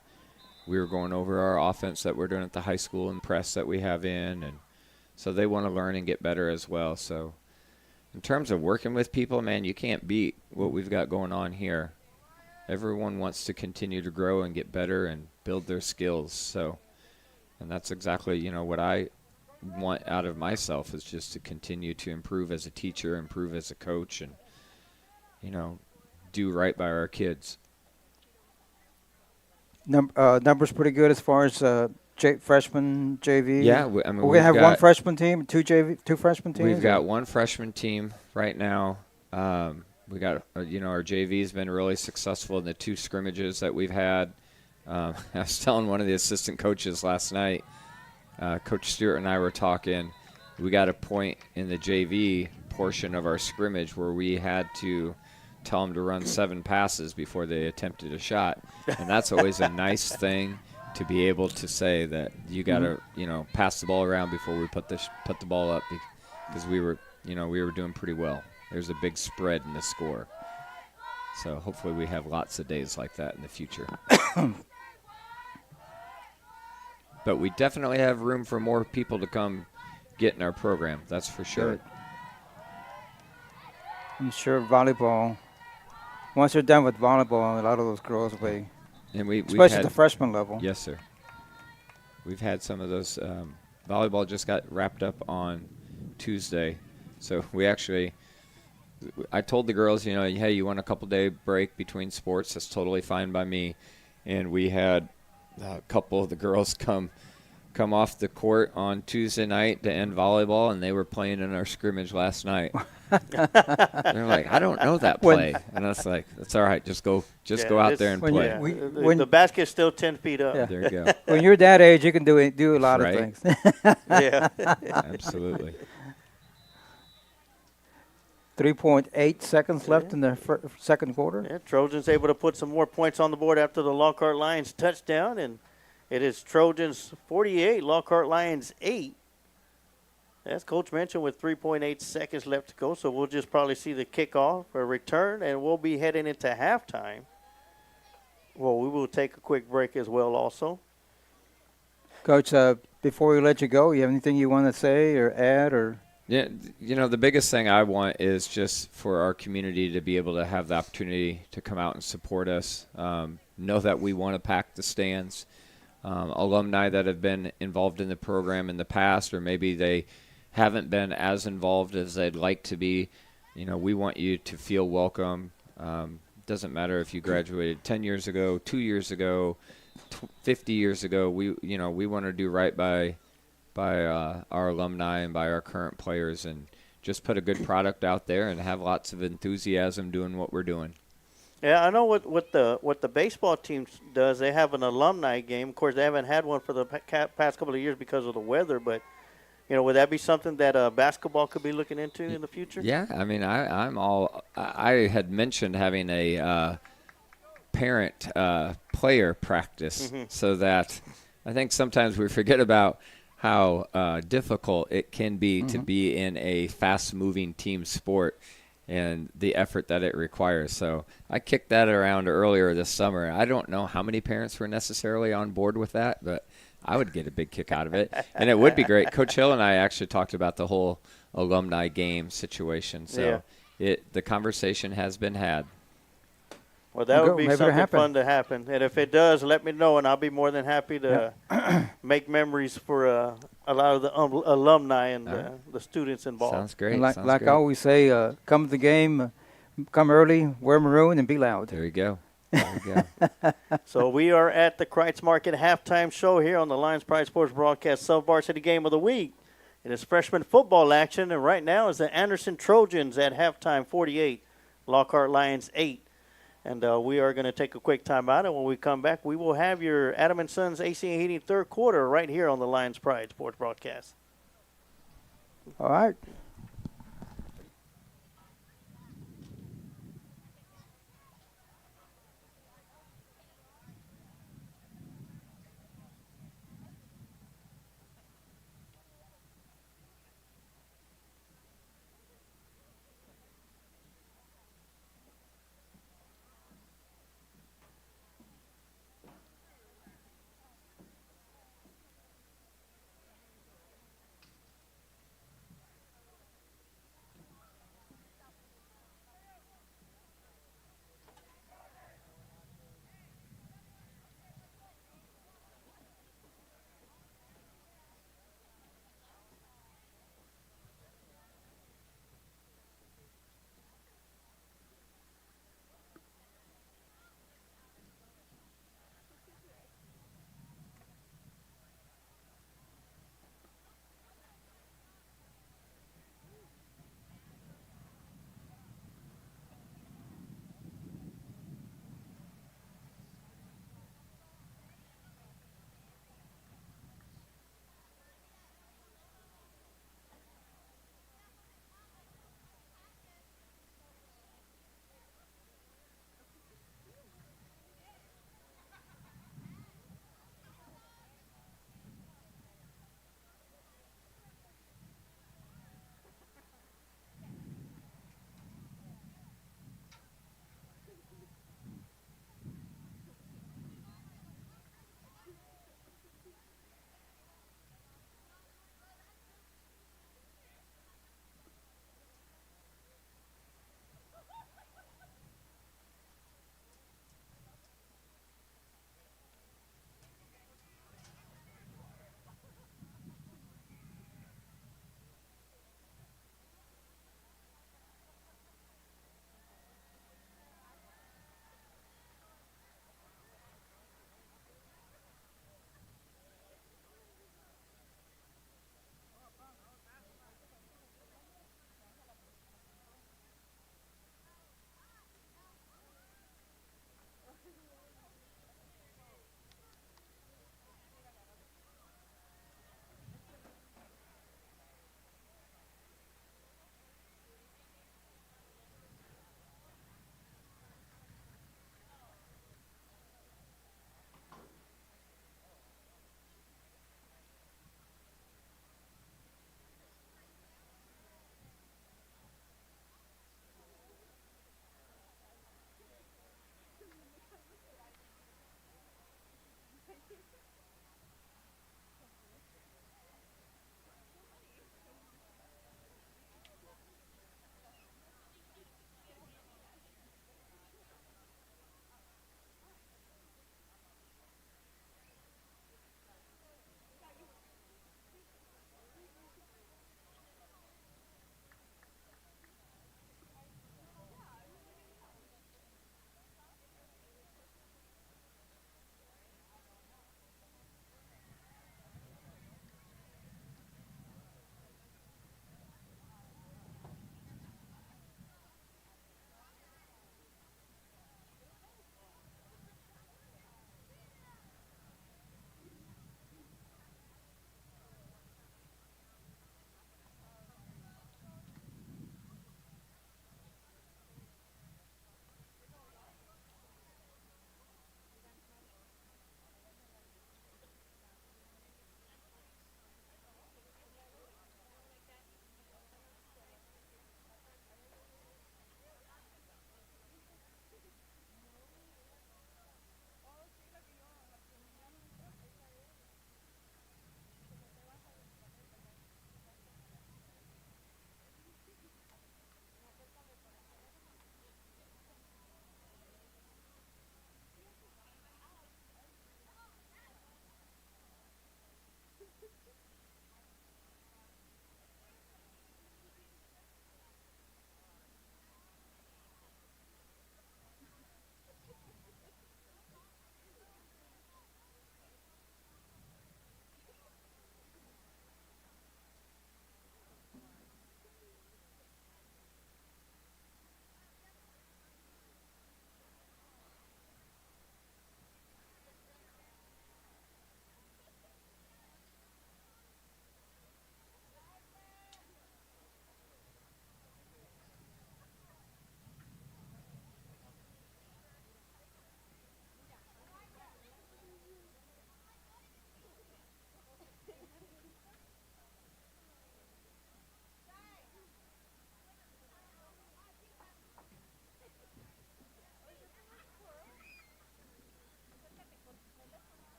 we were going over our offense that we're doing at the high school and press that we have in. And so they want to learn and get better as well. So in terms of working with people, man, you can't beat what we've got going on here. Everyone wants to continue to grow and get better and build their skills. So, and that's exactly, what I want out of myself is just to continue to improve as a teacher, improve as a coach, and, do right by our kids. Numbers pretty good as far as freshman JV. Yeah, we're gonna have one freshman team, two freshman teams. We've got one freshman team right now. We got our JV's been really successful in the 2 scrimmages that we've had. I was telling one of the assistant coaches last night. Coach Stewart and I were talking. We got a point in the JV portion of our scrimmage where we had to tell them to run 7 passes before they attempted a shot, and that's always a nice thing to be able to say that you got to pass the ball around before we put the ball up, because we were doing pretty well. There's a big spread in the score, so hopefully we have lots of days like that in the future. But we definitely have room for more people to come get in our program. That's for sure. Good. I'm sure volleyball. Once you're done with volleyball, a lot of those girls play. And especially at the freshman level. Yes, sir. We've had some of those. Volleyball just got wrapped up on Tuesday. So I told the girls, hey, you want a couple-day break between sports? That's totally fine by me. And we had a couple of the girls come off the court on Tuesday night to end volleyball, and they were playing in our scrimmage last night. They're like, I don't know that play. And I was like, that's all right. Just go out there and play. The basket's still 10 feet up. Yeah. There you go. When you're that age, you can do a lot of things. Yeah. Absolutely. 3.8 seconds left in the second quarter. Yeah, Trojans able to put some more points on the board after the Lockhart Lions touchdown, and it is Trojans 48, Lockhart Lions 8. As Coach mentioned, with 3.8 seconds left to go, so we'll just probably see the kickoff or return, and we'll be heading into halftime. Well, we will take a quick break as well also. Coach, before we let you go, you have anything you want to say or add or? Yeah, the biggest thing I want is just for our community to be able to have the opportunity to come out and support us. know that we want to pack the stands. Alumni that have been involved in the program in the past, or maybe they haven't been as involved as they'd like to be, we want you to feel welcome. Doesn't matter if you graduated 10 years ago, 2 years ago, 50 years ago. We want to do right by our alumni and by our current players, and just put a good product out there and have lots of enthusiasm doing what we're doing. Yeah, I know what the baseball team does. They have an alumni game. Of course, they haven't had one for the past couple of years because of the weather. But would that be something that basketball could be looking into in the future? Yeah, I mean, I had mentioned having a parent player practice, so that I think sometimes we forget about how difficult it can be to be in a fast-moving team sport and the effort that it requires. So I kicked that around earlier this summer. I don't know how many parents were necessarily on board with that, but I would get a big kick out of it. And it would be great. Coach Hill and I actually talked about the whole alumni game situation. So the conversation has been had. Well, that would be something fun to happen. And if it does, let me know, and I'll be more than happy to make memories for a lot of the alumni and the students involved. Sounds great. Like I always say, come to the game, come early, wear maroon, and be loud. There you go. There you go. So we are at the Kreitz Market halftime show here on the Lions Pride Sports Broadcast Sub-Varsity Game of the Week. It is freshman football action, and right now is the Anderson Trojans at halftime, 48, Lockhart Lions 8. And we are going to take a quick timeout, and when we come back, we will have your Adam & Sons AC and Heating third quarter right here on the Lions Pride Sports Broadcast. All right.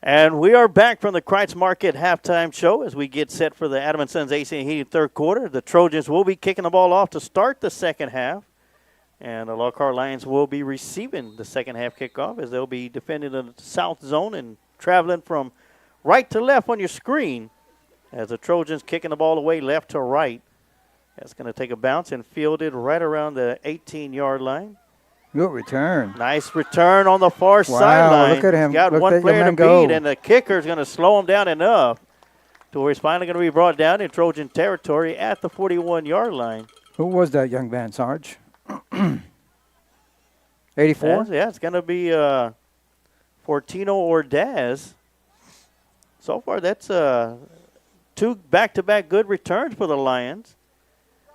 And we are back from the Kreitz Market halftime show as we get set for the Adam & Sons AC and Heating third quarter. The Trojans will be kicking the ball off to start the second half. And the Lockhart Lions will be receiving the second half kickoff as they'll be defending the south zone and traveling from right to left on your screen as the Trojans kicking the ball away left to right. That's going to take a bounce and fielded right around the 18-yard line. Good return. Nice return on the far sideline. Look at him. He's got one player to beat, and the kicker is going to slow him down enough to where he's finally going to be brought down in Trojan territory at the 41-yard line. Who was that young man, Sarge? 84? Yeah, it's going to be Fortino Ordaz. So far, that's two back-to-back good returns for the Lions.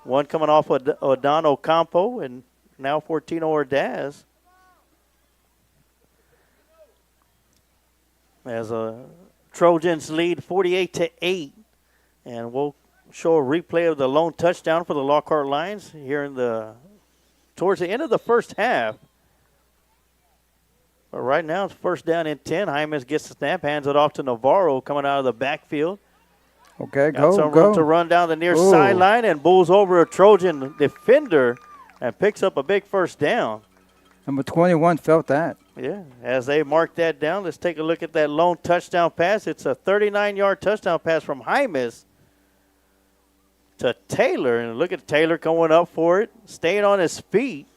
One coming off of Odon Ocampo and now Fortino Ordaz. As Trojans lead 48-8. And we'll show a replay of the lone touchdown for the Lockhart Lions here towards the end of the first half. But right now it's first down and 10. Hymas gets the snap, hands it off to Navarro coming out of the backfield. Okay, Got some room to run down the near sideline and bulls over a Trojan defender and picks up a big first down. Number 21 felt that. Yeah, as they mark that down, let's take a look at that lone touchdown pass. It's a 39-yard touchdown pass from Hymas to Taylor. And look at Taylor going up for it, staying on his feet,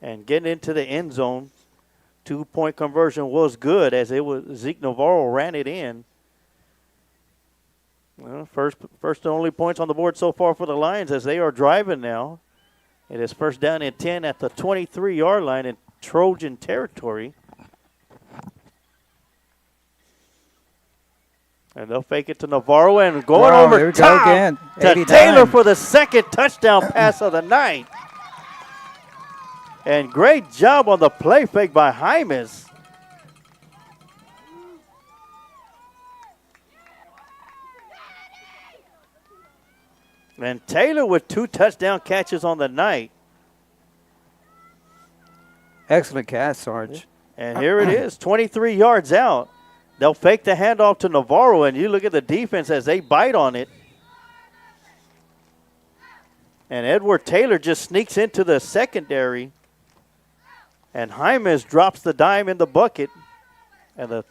and getting into the end zone. 2-point conversion was good as Zeke Navarro ran it in. Well, first and only points on the board so far for the Lions as they are driving now. It is first down and 10 at the 23-yard line in Trojan territory. And they'll fake it to Navarro and going over top to Taylor for the second touchdown pass of the night. And great job on the play fake by Hymas. And Taylor with 2 touchdown catches on the night. Excellent catch, Sarge. And here it is, 23 yards out. They'll fake the handoff to Navarro, and you look at the defense as they bite on it. And Edward Taylor just sneaks into the secondary. And Hymas drops the dime in the bucket. And the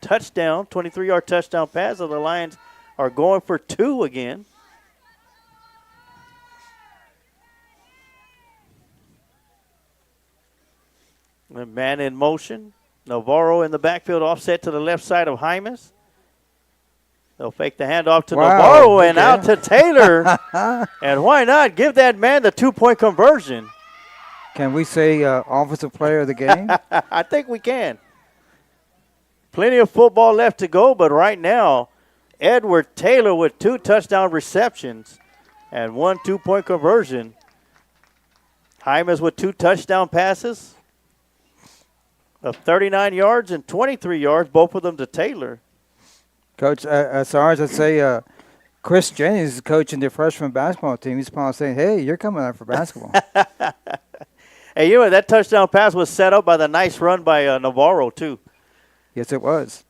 touchdown, 23-yard touchdown pass of the Lions are going for 2 again. The man in motion. Navarro in the backfield, offset to the left side of Hymas. They'll fake the handoff to Navarro and out to Taylor. And why not give that man the 2-point conversion? Can we say offensive player of the game? I think we can. Plenty of football left to go, but right now, Edward Taylor with 2 touchdown receptions and 1 2-point conversion. Hymas with 2 touchdown passes of 39 yards and 23 yards, both of them to Taylor. Coach, Sarge, I'd say Chris Jennings is coaching the freshman basketball team. He's probably saying, hey, you're coming out for basketball. Hey, you know, that touchdown pass was set up by the nice run by Navarro, too. Yes, it was.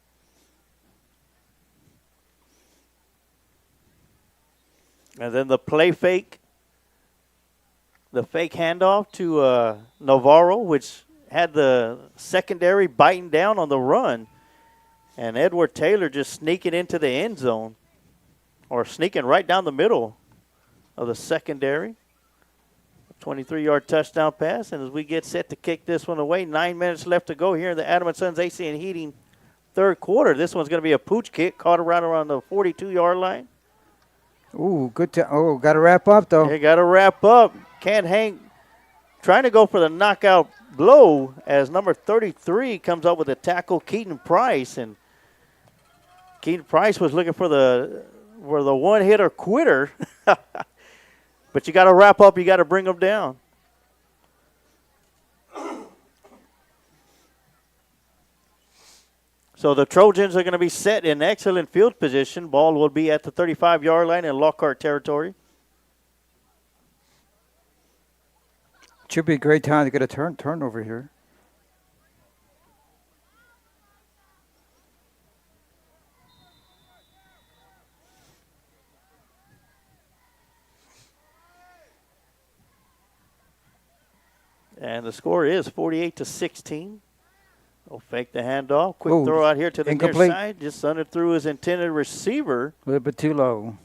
And then the play fake, the fake handoff to Navarro, which had the secondary biting down on the run. And Edward Taylor just sneaking into the end zone or sneaking right down the middle of the secondary. 23-yard touchdown pass. And as we get set to kick this one away, 9 minutes left to go here in the Adam & Sons AC and Heating third quarter. This one's going to be a pooch kick caught around the 42-yard line. Ooh, good. Got to wrap up, though. You got to wrap up. Can't hang. Trying to go for the knockout blow as number 33 comes up with a tackle, Keaton Price. And Keaton Price was looking for the one-hitter quitter. But you got to wrap up. You got to bring them down. So the Trojans are going to be set in excellent field position. Ball will be at the 35-yard line in Lockhart territory. Should be a great time to get a turnover here. And the score is 48-16. They'll fake the handoff. Quick Ooh, throw out here to the near incomplete. side. Just under through his intended receiver. A little bit too low.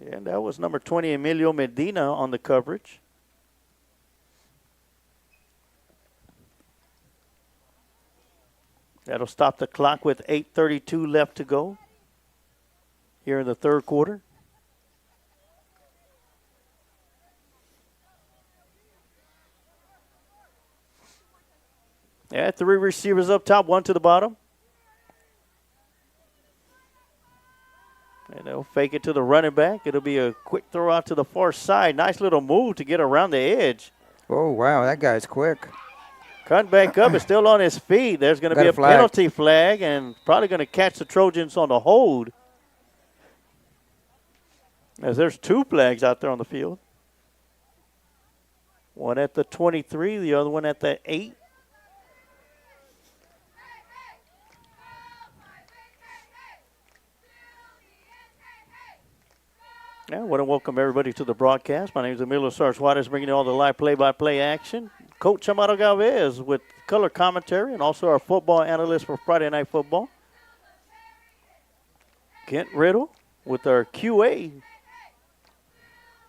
And that was number 20, Emilio Medina, on the coverage. That'll stop the clock with 8:32 left to go here in the third quarter. Yeah, 3 receivers up top, 1 to the bottom. And they'll fake it to the running back. It'll be a quick throw out to the far side. Nice little move to get around the edge. Oh, wow, that guy's quick. Cutting back up, is still on his feet. There's going to be a penalty flag and probably going to catch the Trojans on the hold. As there's 2 flags out there on the field. One at the 23, the other one at the 8. Yeah, I want to welcome everybody to the broadcast. My name is Emilio Sarz-Juarez, bringing you all the live play-by-play action. Coach Amado Galvez with color commentary and also our football analyst for Friday Night Football. Kent Riddle with our QA,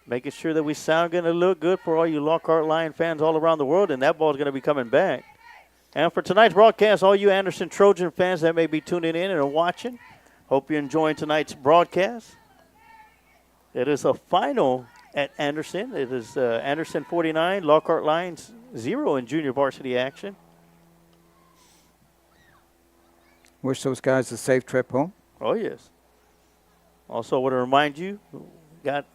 making sure that we sound going to look good for all you Lockhart Lion fans all around the world, and that ball is going to be coming back. And for tonight's broadcast, all you Anderson Trojan fans that may be tuning in and watching, hope you're enjoying tonight's broadcast. It is a final at Anderson. It is Anderson 49, Lockhart Lions 0 in junior varsity action. Wish those guys a safe trip home. Oh, yes. Also, want to remind you,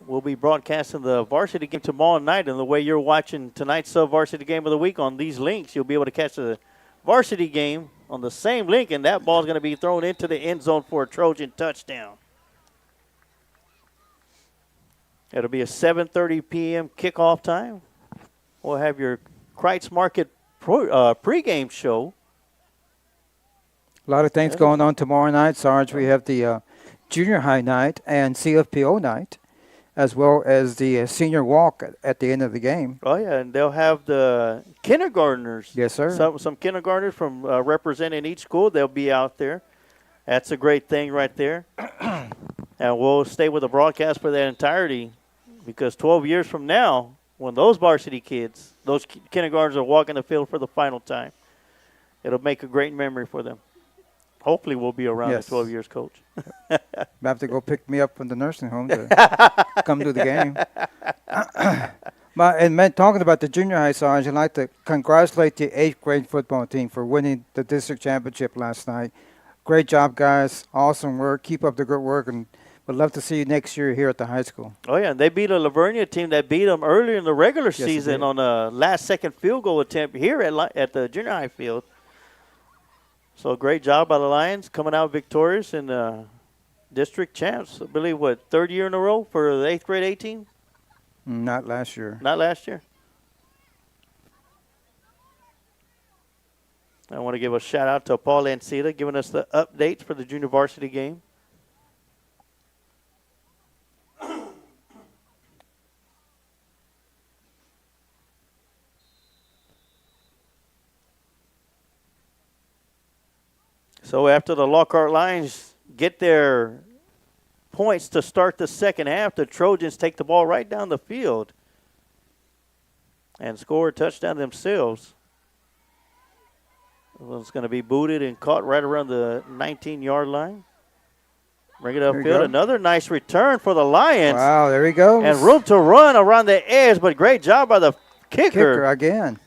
we'll be broadcasting the varsity game tomorrow night, and the way you're watching tonight's sub-varsity game of the week on these links, you'll be able to catch the varsity game on the same link, and that ball's going to be thrown into the end zone for a Trojan touchdown. It'll be a 7:30 p.m. kickoff time. We'll have your Kreitz Market pregame show. A lot of things going on tomorrow night, Sarge. We have the junior high night and CFPO night, as well as the senior walk at the end of the game. Oh, yeah, and they'll have the kindergartners. Yes, sir. Some kindergartners from representing each school. They'll be out there. That's a great thing right there. And we'll stay with the broadcast for the entirety, because 12 years from now, when those varsity kids, those kindergartners are walking the field for the final time, it'll make a great memory for them. Hopefully we'll be around in 12 years, Coach. You have to go pick me up from the nursing home to come to the game. Talking about the junior high, Sarge, I'd like to congratulate the 8th grade football team for winning the district championship last night. Great job, guys. Awesome work. Keep up the good work, and would love to see you next year here at the high school. Oh, yeah, and they beat a Lavernia team that beat them earlier in the regular season on a last-second field goal attempt here at the junior high field. So great job by the Lions coming out victorious in district champs. I believe, third year in a row for the 8th grade A team? Not last year. Not last year. I want to give a shout-out to Paul Ancita giving us the updates for the junior varsity game. So after the Lockhart Lions get their points to start the second half, the Trojans take the ball right down the field and score a touchdown themselves. It's going to be booted and caught right around the 19-yard line. Bring it upfield. Another nice return for the Lions. Wow, there he goes. And room to run around the edge, but great job by the kicker again.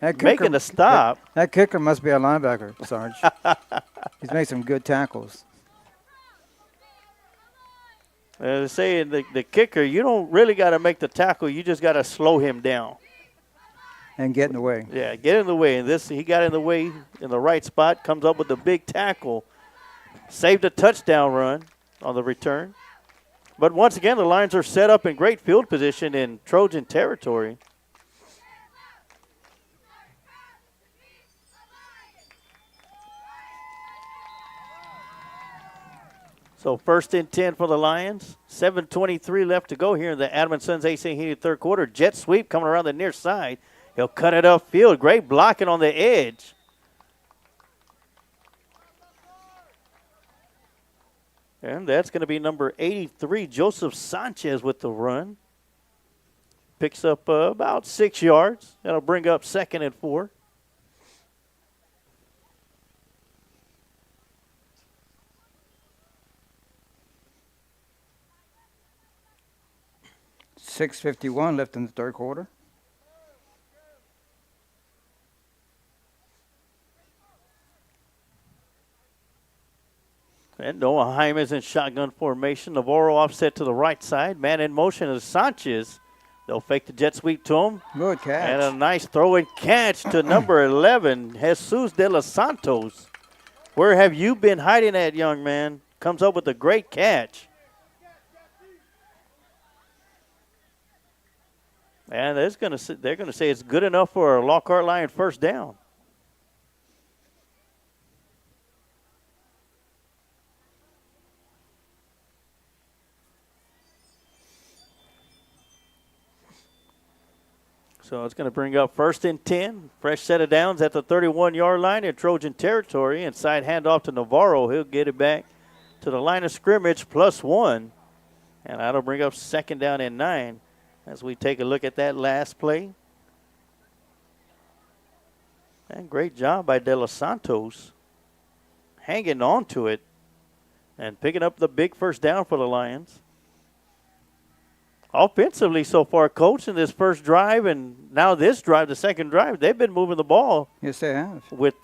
That kicker, making the stop. That kicker must be a linebacker, Sarge. He's made some good tackles. As I say, the kicker, you don't really got to make the tackle. You just got to slow him down. And get in the way. Yeah, get in the way. And he got in the way in the right spot, comes up with the big tackle. Saved a touchdown run on the return. But once again, the Lions are set up in great field position in Trojan territory. So 1st and 10 for the Lions. 7:23 left to go here in the Adams Sons AC Heating third quarter. Jet sweep coming around the near side. He'll cut it upfield. Great blocking on the edge. And that's going to be number 83, Joseph Sanchez with the run. Picks up about 6 yards. That'll bring up 2nd and 4. .651 left in the third quarter. And Noah Hymas in shotgun formation. Navarro offset to the right side. Man in motion is Sanchez. They'll fake the jet sweep to him. Good catch. And a nice throw and catch to number 11, Jesus de los Santos. Where have you been hiding at, young man? Comes up with a great catch. And they're going to say it's good enough for a Lockhart Lion first down. So it's going to bring up 1st and 10. Fresh set of downs at the 31-yard line in Trojan territory. Inside handoff to Navarro. He'll get it back to the line of scrimmage +1. And that'll bring up 2nd down and 9 as we take a look at that last play. And great job by De Los Santos hanging on to it and picking up the big first down for the Lions. Offensively so far, Coach, in this first drive and now this drive, the second drive, they've been moving the ball. Yes, they have. With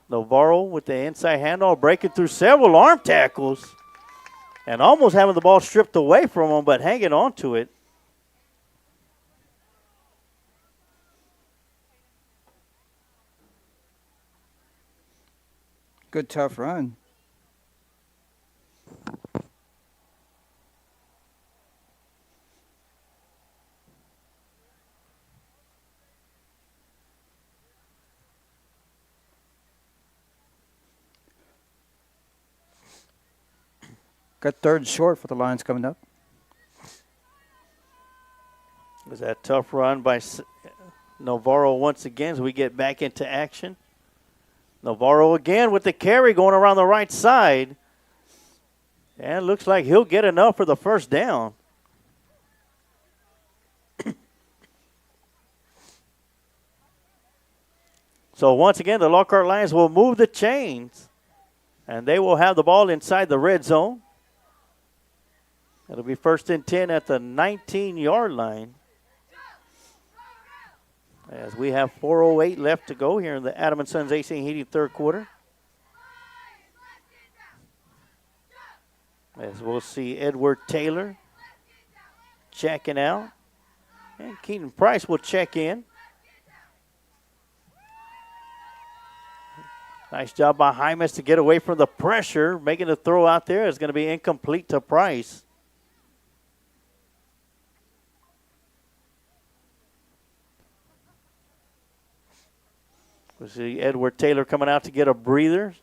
Navarro with the inside handoff, breaking through several arm tackles and almost having the ball stripped away from him, but hanging on to it. Good tough run. Got 3rd short for the Lions coming up. Was that tough run by Navarro once again as we get back into action. Navarro again with the carry going around the right side. And looks like he'll get enough for the first down. So once again, the Lockhart Lions will move the chains. And they will have the ball inside the red zone. It'll be 1st and 10 at the 19-yard line. As we have 4:08 left to go here in the Adam & Sons AC Heating third quarter. As we'll see Edward Taylor checking out. And Keaton Price will check in. Nice job by Hymas to get away from the pressure. Making the throw out there is going to be incomplete to Price. We see Edward Taylor coming out to get a breather.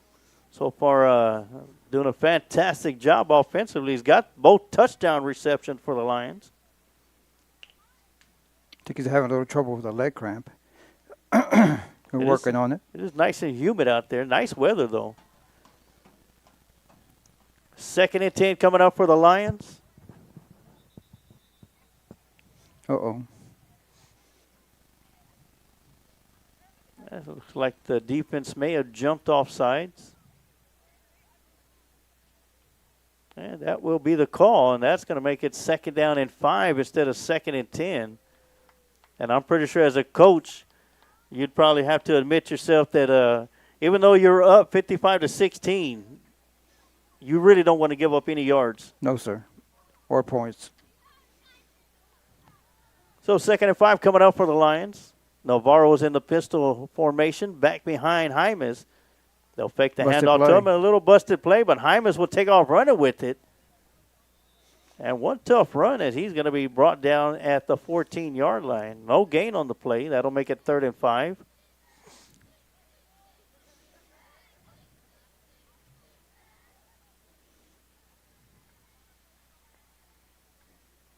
So far, doing a fantastic job offensively. He's got both touchdown receptions for the Lions. I think he's having a little trouble with a leg cramp. We're working on it. It is nice and humid out there. Nice weather, though. 2nd and 10 coming up for the Lions. Uh-oh. It looks like the defense may have jumped off sides. And that will be the call, and that's going to make it 2nd down and 5 instead of 2nd and 10. And I'm pretty sure as a coach, you'd probably have to admit yourself that even though you're up 55-16, you really don't want to give up any yards. No, sir. Or points. So 2nd and 5 coming up for the Lions. Navarro's in the pistol formation, back behind Hymas. They'll fake the handoff to him, and a little busted play, but Hymas will take off running with it. And one tough run as he's going to be brought down at the 14-yard line. No gain on the play. That'll make it 3rd and 5.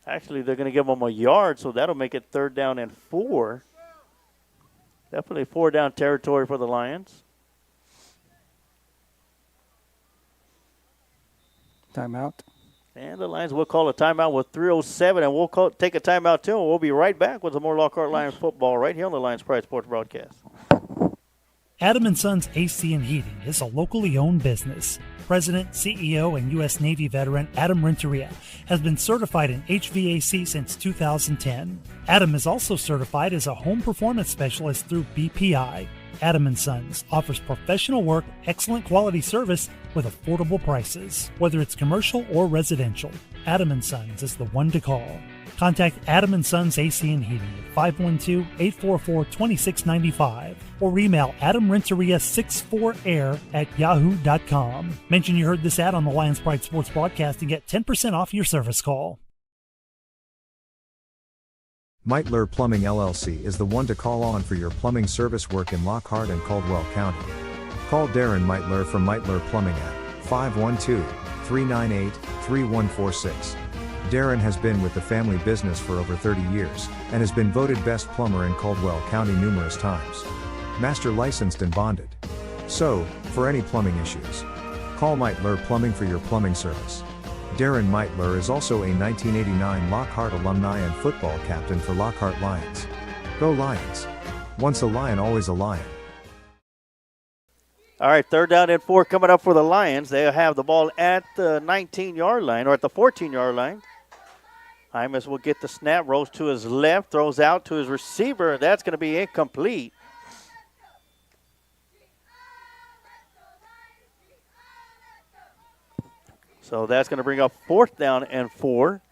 Actually, they're going to give him a yard, so that'll make it 3rd down and 4. Definitely 4-down territory for the Lions. Timeout. And the Lions will call a timeout with 3:07, and we'll take a timeout too. And we'll be right back with some more Lockhart Lions football right here on the Lions Pride Sports broadcast. Adam & Sons AC and Heating is a locally owned business. President, CEO, and U.S. Navy veteran Adam Renteria has been certified in HVAC since 2010. Adam is also certified as a home performance specialist through BPI. Adam & Sons offers professional work, excellent quality service with affordable prices. Whether it's commercial or residential, Adam & Sons is the one to call. Contact Adam & Sons AC and Heating at 512-844-2695 or email adamrenteria64air@yahoo.com. Mention you heard this ad on the Lions Pride Sports broadcast and get 10% off your service call. Meitler Plumbing LLC is the one to call on for your plumbing service work in Lockhart and Caldwell County. Call Darren Meitler from Meitler Plumbing at 512-398-3146. Darren has been with the family business for over 30 years, and has been voted best plumber in Caldwell County numerous times. Master licensed and bonded. So, for any plumbing issues, call Meitler Plumbing for your plumbing service. Darren Meitler is also a 1989 Lockhart alumni and football captain for Lockhart Lions. Go Lions! Once a Lion, always a Lion. All right, 3rd down and 4 coming up for the Lions. They'll have the ball at the 19-yard line, or at the 14-yard line. Hymas will get the snap, rolls to his left, throws out to his receiver, and that's going to be incomplete. So that's going to bring up 4th down and 4.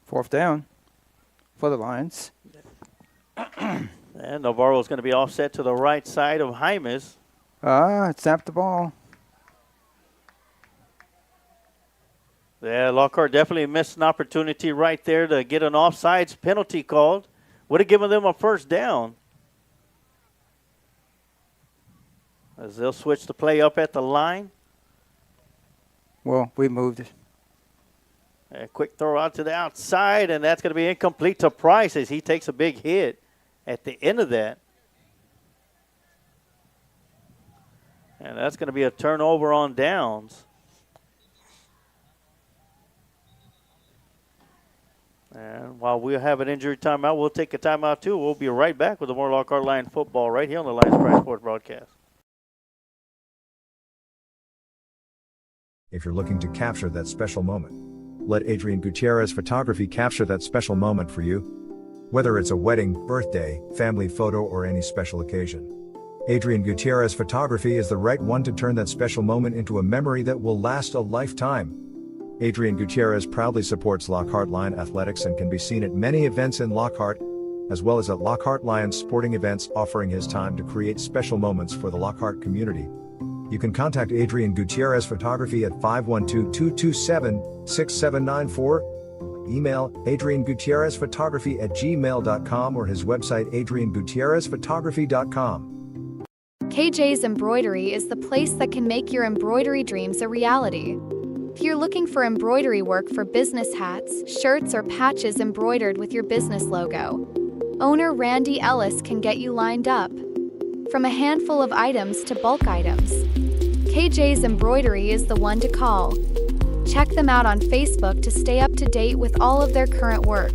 Fourth down for the Lions. And Navarro is going to be offset to the right side of Hymas. Snapped the ball. Yeah, Lockhart definitely missed an opportunity right there to get an offsides penalty called. Would have given them a 1st down. As they'll switch the play up at the line. Well, we moved it. A quick throw out to the outside, and that's going to be incomplete to Price as he takes a big hit at the end of that. And that's going to be a turnover on downs. And while we have an injury timeout, we'll take a timeout too. We'll be right back with the more Lockhart Lion football right here on the Lions Pride Sports broadcast. If you're looking to capture that special moment, let Adrian Gutierrez Photography capture that special moment for you. Whether it's a wedding, birthday, family photo, or any special occasion, Adrian Gutierrez Photography is the right one to turn that special moment into a memory that will last a lifetime. Adrian Gutierrez proudly supports Lockhart Lion athletics and can be seen at many events in Lockhart, as well as at Lockhart Lions sporting events, offering his time to create special moments for the Lockhart community. You can contact Adrian Gutierrez Photography at 512-227-6794, email adriangutierrezphotography@gmail.com, or his website adriangutierrezphotography.com. KJ's Embroidery is the place that can make your embroidery dreams a reality. If you're looking for embroidery work for business hats, shirts, or patches embroidered with your business logo, owner Randy Ellis can get you lined up. From a handful of items to bulk items, KJ's Embroidery is the one to call. Check them out on Facebook to stay up to date with all of their current work.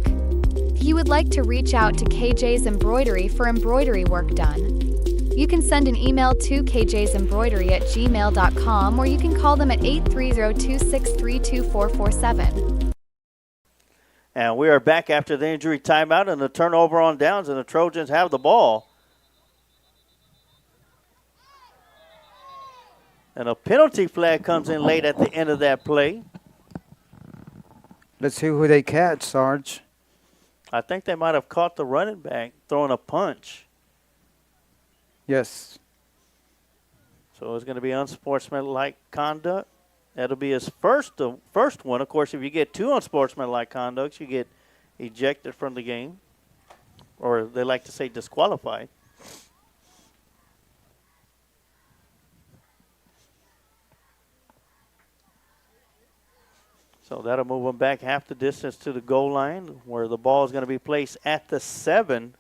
If you would like to reach out to KJ's Embroidery for embroidery work done, you can send an email to kjsembroidery@gmail.com, or you can call them at 830-263-2447. And we are back after the injury timeout and the turnover on downs, and the Trojans have the ball. And a penalty flag comes in late at the end of that play. Let's see who they catch, Sarge. I think they might have caught the running back throwing a punch. Yes. So it's going to be unsportsmanlike conduct. That'll be his first one. Of course, if you get 2 unsportsmanlike conducts, you get ejected from the game. Or they like to say disqualified. So that'll move them back half the distance to the goal line, where the ball is going to be placed at the 7.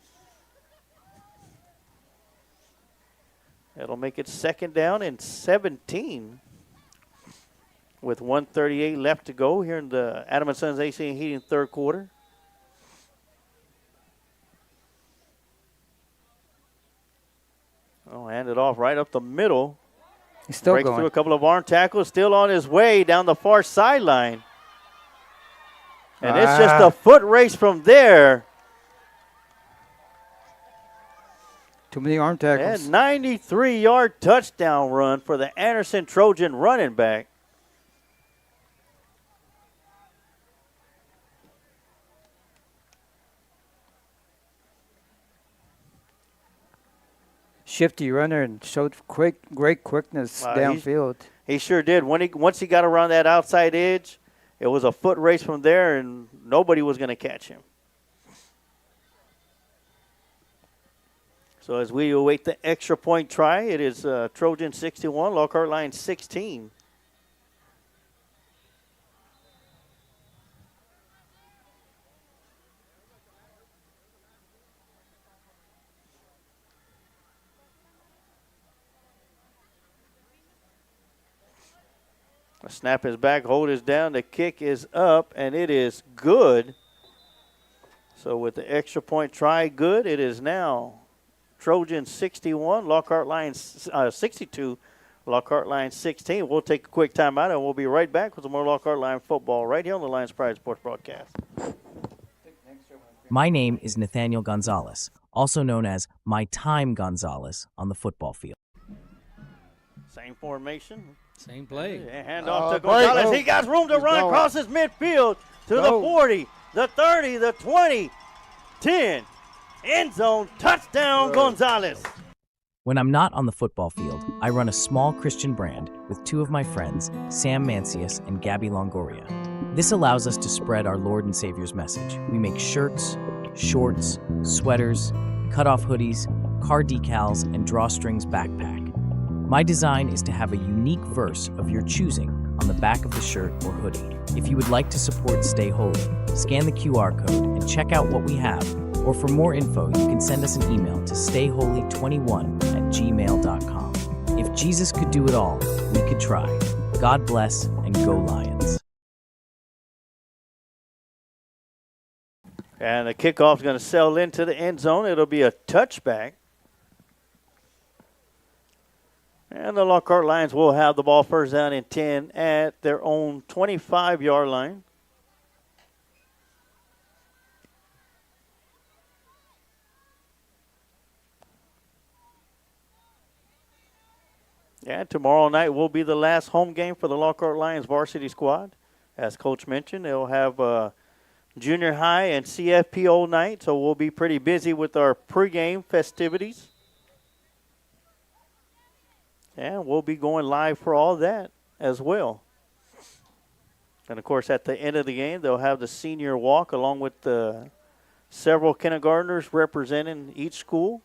That'll make it 2nd down and 17 with 1:38 left to go here in the Adam & Sons AC and Heating third quarter. Oh, hand it off right up the middle. He's still Breaks going. through a couple of arm tackles, still on his way down the far sideline. And it's just a foot race from there. Too many arm tackles. And 93-yard touchdown run for the Anderson Trojan running back. Shifty runner and showed great quickness downfield. He sure did. Once he got around that outside edge, it was a foot race from there, and nobody was going to catch him. So as we await the extra point try, it is Trojan 61, Lockhart line 16. The snap is back, hold is down, the kick is up, and it is good. So with the extra point try good, it is now Trojan 61, Lockhart line 62, Lockhart line 16. We'll take a quick timeout, and we'll be right back with some more Lockhart line football right here on the Lions Pride Sports Broadcast. My name is Nathaniel Gonzalez, also known as My Time Gonzalez on the football field. Same formation. Same play. Hand off to Gonzalez. Great. He got room to run across his midfield to the 40, the 30, the 20, 10. End zone, touchdown, Gonzalez. When I'm not on the football field, I run a small Christian brand with 2 of my friends, Sam Mancius and Gabby Longoria. This allows us to spread our Lord and Savior's message. We make shirts, shorts, sweaters, cut-off hoodies, car decals, and drawstrings backpack. My design is to have a unique verse of your choosing on the back of the shirt or hoodie. If you would like to support Stay Holy, scan the QR code and check out what we have. Or for more info, you can send us an email to stayholy21@gmail.com. If Jesus could do it all, we could try. God bless and go Lions. And the kickoff is going to sail into the end zone. It'll be a touchback. And the Lockhart Lions will have the ball first down and 10 at their own 25-yard line. Yeah, tomorrow night will be the last home game for the Lockhart Lions varsity squad. As Coach mentioned, they'll have junior high and CFPO night, so we'll be pretty busy with our pregame festivities. And we'll be going live for all that as well. And, of course, at the end of the game, they'll have the senior walk along with several kindergartners representing each school.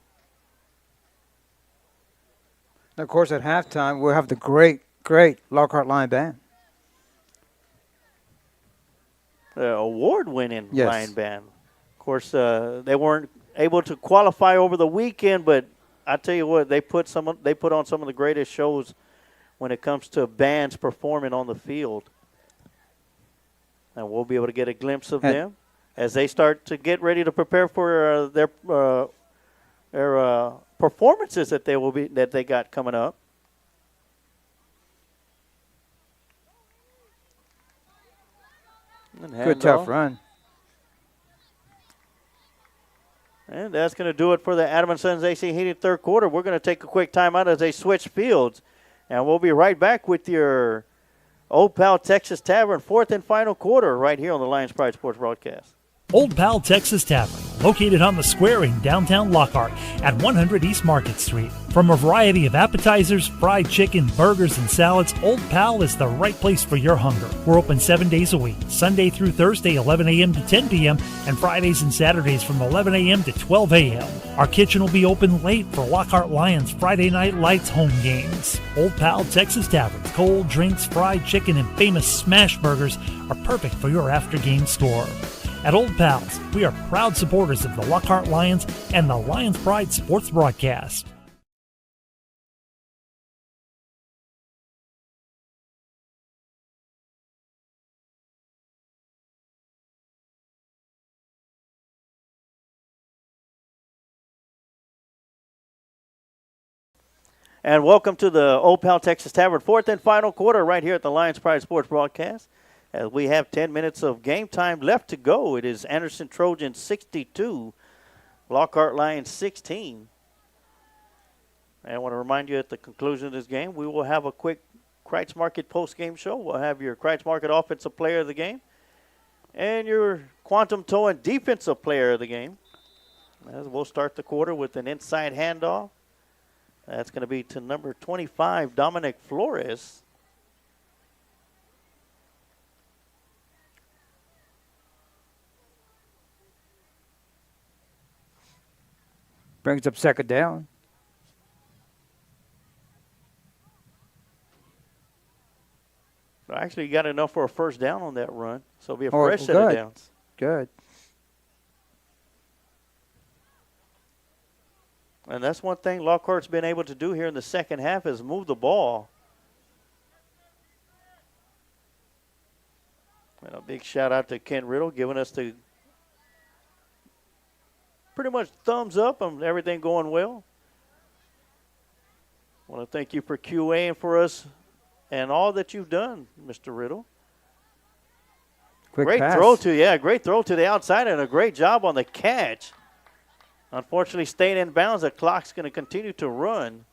And of course, at halftime, we'll have the great Lockhart Line Band. The award-winning line band. Of course, they weren't able to qualify over the weekend, but I tell you what, they put on some of the greatest shows when it comes to bands performing on the field. And we'll be able to get a glimpse of them as they start to get ready to prepare for their performances that they got coming up. Good tough run. And that's going to do it for the Adam & Sons AC Heating third quarter. We're going to take a quick timeout as they switch fields. And we'll be right back with your Old Pal Texas Tavern, fourth and final quarter right here on the Lions Pride Sports broadcast. Old Pal Texas Tavern, located on the square in downtown Lockhart at 100 East Market Street. From a variety of appetizers, fried chicken, burgers, and salads, Old Pal is the right place for your hunger. We're open 7 days a week, Sunday through Thursday, 11 a.m. to 10 p.m., and Fridays and Saturdays from 11 a.m. to 12 a.m. Our kitchen will be open late for Lockhart Lions Friday Night Lights home games. Old Pal Texas Tavern, cold drinks, fried chicken, and famous smash burgers are perfect for your after-game store. At Old Pals, we are proud supporters of the Lockhart Lions and the Lions Pride Sports broadcast. And welcome to the Old Pal Texas Tavern, fourth and final quarter right here at the Lions Pride Sports broadcast. As we have 10 minutes of game time left to go. It is Anderson Trojans 62, Lockhart Lions 16. And I want to remind you at the conclusion of this game, we will have a quick Kreitz Market post-game show. We'll have your Kreitz Market offensive player of the game and your Quantum Towing defensive player of the game. As we'll start the quarter with an inside handoff. That's going to be to number 25, Dominic Flores. Brings up second down. So actually, you got enough for a first down on that run. So it'll be a fresh set of downs. Good. And that's one thing Lockhart's been able to do here in the second half is move the ball. And a big shout out to Kent Riddle giving us the pretty much thumbs up on everything going well. I want to thank you for QAing for us and all that you've done, Mr. Riddle. Quick great pass. throw to the outside and a great job on the catch. Unfortunately, staying in bounds, the clock's going to continue to run.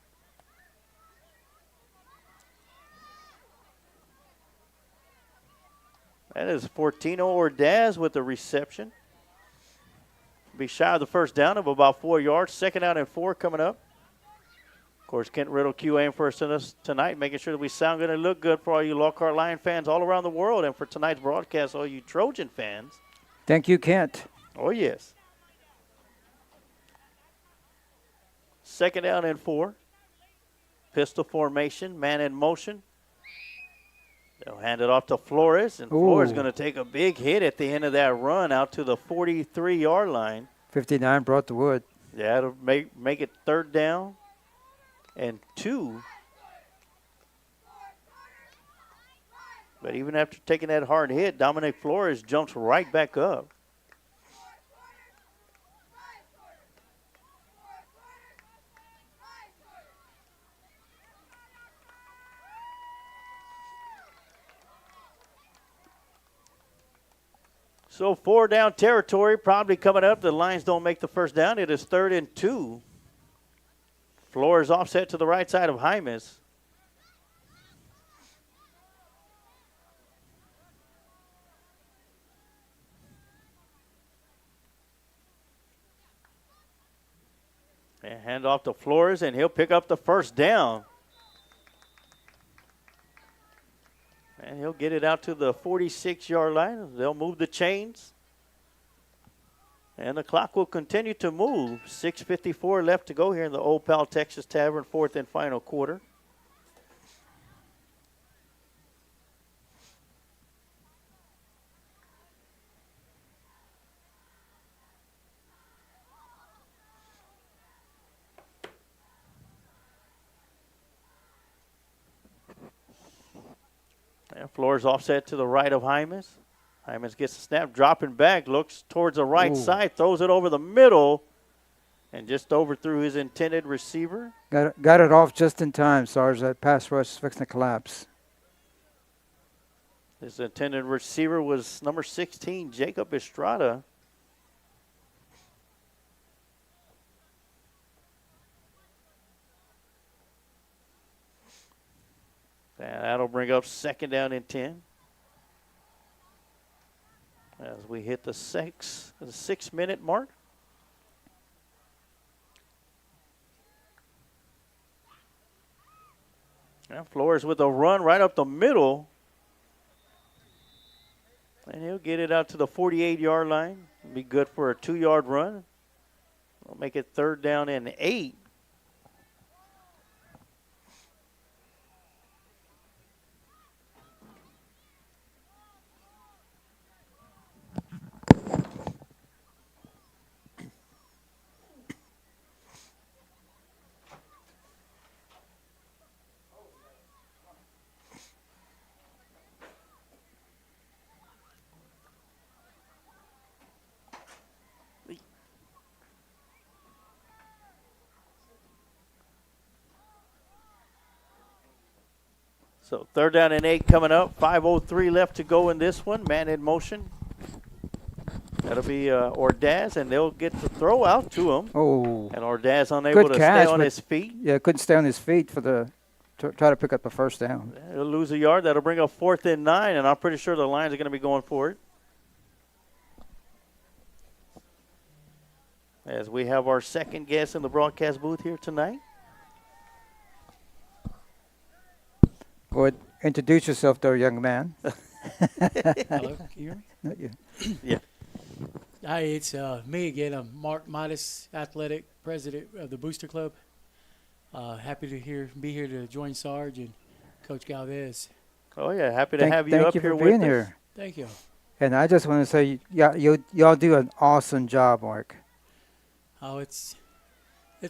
That is Fortino Ordaz with the reception. Be shy of the first down of about 4 yards. Second out and 4 coming up. Of course, Kent Riddle QAing for us tonight, making sure that we sound good and look good for all you Lockhart Lion fans all around the world, and for tonight's broadcast, all you Trojan fans. Thank you, Kent. Oh, yes. Second down and 4. Pistol formation, man in motion. They'll hand it off to Flores, and Flores is going to take a big hit at the end of that run out to the 43-yard line. 59 brought the wood. Yeah, it'll make it third down and 2. But even after taking that hard hit, Dominic Flores jumps right back up. So 4 down territory probably coming up. The Lions don't make the first down. It is 3rd and 2. Flores offset to the right side of Jaimes. And hand off to Flores, and he'll pick up the first down. And he'll get it out to the 46-yard line. They'll move the chains. And the clock will continue to move. 6:54 left to go here in the Old Pal Texas Tavern, fourth and final quarter. And Flores offset to the right of Jaimes. Jaimes gets the snap, dropping back, looks towards the right side, throws it over the middle, and just overthrew his intended receiver. Got it off just in time, Sarge. That pass rush is fixing to collapse. His intended receiver was number 16, Jacob Estrada. That'll bring up 2nd down and 10. As we hit the 6-minute mark. And Flores with a run right up the middle. And he'll get it out to the 48-yard line. Be good for a 2-yard run. We'll make it 3rd down and 8. So 3rd down and 8 coming up. 5:03 left to go in this one. Man in motion. That'll be Ordaz, and they'll get the throw out to him. Oh. And Ordaz unable to stay on his feet. Yeah, couldn't stay on his feet to try to pick up a 1st down. He'll lose a yard. That'll bring up 4th and 9, and I'm pretty sure the Lions are going to be going for it. As we have our second guest in the broadcast booth here tonight. Go ahead, introduce yourself there, young man. Hello, can you hear me? Not you. Yeah. Hi, it's me again. I'm Mark Midas, athletic president of the Booster Club. Happy to be here to join Sarge and Coach Galvez. Oh, yeah. Happy to have you thank up you here for with being us. here. Thank you. And I just want to say, y'all do an awesome job, Mark. Oh, it's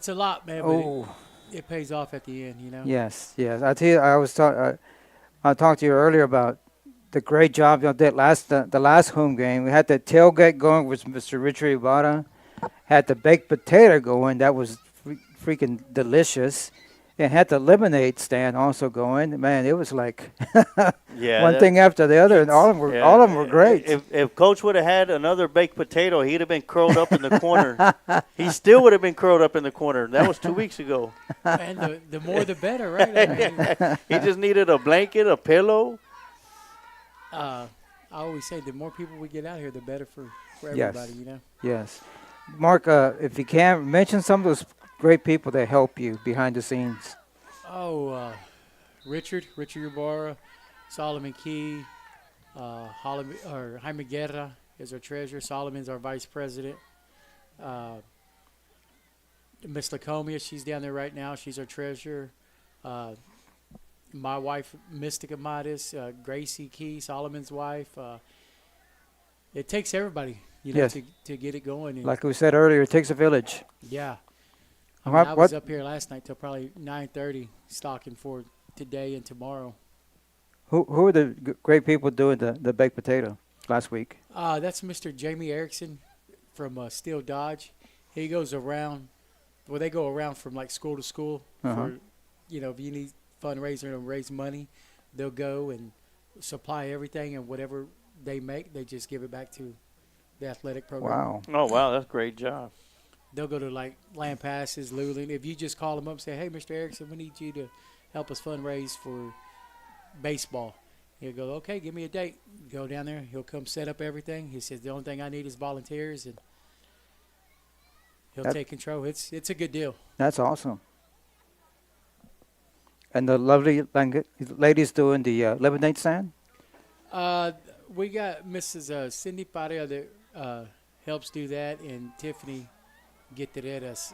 a lot, man, but Oh. it pays off at the end, you know? Yes. I tell you, I talked to you earlier about the great job y'all did the last home game. We had the tailgate going with Mr. Richard Ibarra. Had the baked potato going. That was freaking delicious. And had the lemonade stand also going. Man, it was like one thing after the other, and all of them were great. If Coach would have had another baked potato, he'd have been curled up in the corner. He still would have been curled up in the corner. That was 2 weeks ago. And the more the better, right? I mean, he just needed a blanket, a pillow. I always say the more people we get out here, the better for everybody, you know? Yes. Mark, if you can, mention some of those great people that help you behind the scenes. Oh, Richard Ibarra, Solomon Key, Jaime Guerra is our treasurer. Solomon's our vice president. Miss Lacomia, she's down there right now. She's our treasurer. My wife, Mystica Midas, Gracie Key, Solomon's wife. It takes everybody, you know, Yes. to get it going. And Like we said earlier, it takes a village. yeah. I What- was up here last night till probably 9:30 stocking for today and tomorrow. Who are the great people doing the baked potato last week? That's Mr. Jamie Erickson from Steel Dodge. He goes around. Well, they go around from like school to school for, you know, if you need fundraiser to raise money, they'll go and supply everything, and whatever they make, they just give it back to the athletic program. Wow. Oh, wow. That's a great job. They'll go to like Land Passes, Luling. If you just call them up and say, hey, Mr. Erickson, we need you to help us fundraise for baseball. He'll go, okay, give me a date. Go down there. He'll come set up everything. He says, the only thing I need is volunteers, and he'll take control. It's a good deal. That's awesome. And the lovely ladies doing the lemonade stand? We got Mrs. Cindy Paria that helps do that, and Tiffany Guterres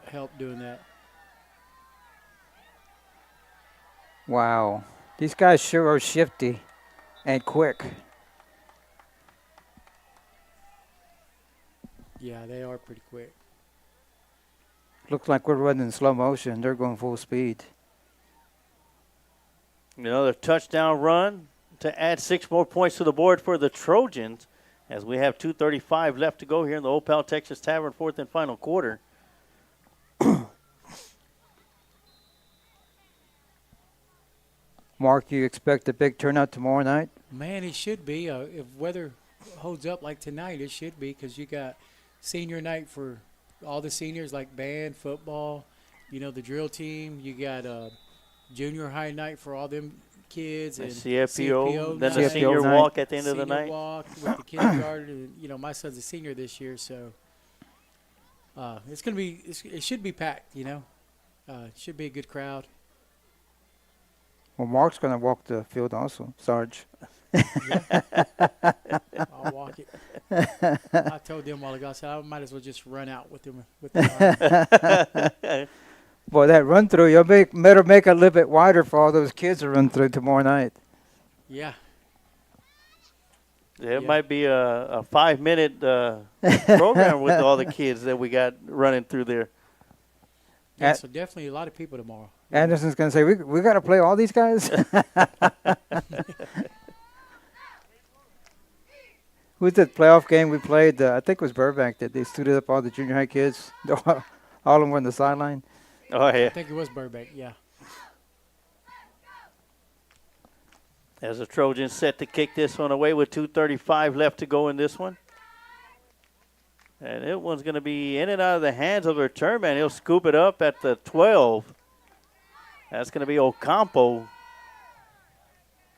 help doing that. Wow. These guys sure are shifty and quick. Yeah, they are pretty quick. Looks like we're running in slow motion. They're going full speed. Another touchdown run to add 6 more points to the board for the Trojans, as we have 2:35 left to go here in the Opal Texas Tavern 4th and final quarter. Mark, you expect a big turnout tomorrow night? Man, it should be. If weather holds up like tonight, it should be, because you got senior night for all the seniors, like band, football, you know, the drill team. You got junior high night for all them kids and CFPO, then the night, senior night. walk at the end of the senior night. walk with the kindergarten. And, my son's a senior this year, so it's gonna be. It should be packed. It should be a good crowd. Well, Mark's going to walk the field also, Sarge. I'll walk it. I told them a while ago, I said I might as well just run out with them. Boy, that run through, you'll better make it a little bit wider for all those kids to run through tomorrow night. Yeah. It might be a 5-minute program with all the kids that we got running through there. Yeah, so definitely a lot of people tomorrow. Anderson's going to say, we got to play all these guys? Who's that playoff game we played? I think it was Burbank that they stood up all the junior high kids. All of them were on the sideline. Oh, yeah. I think it was Burbank, yeah. As the Trojans set to kick this one away with 2:35 left to go in this one. And it one's going to be in and out of the hands of the return man. He'll scoop it up at the 12. That's going to be Ocampo.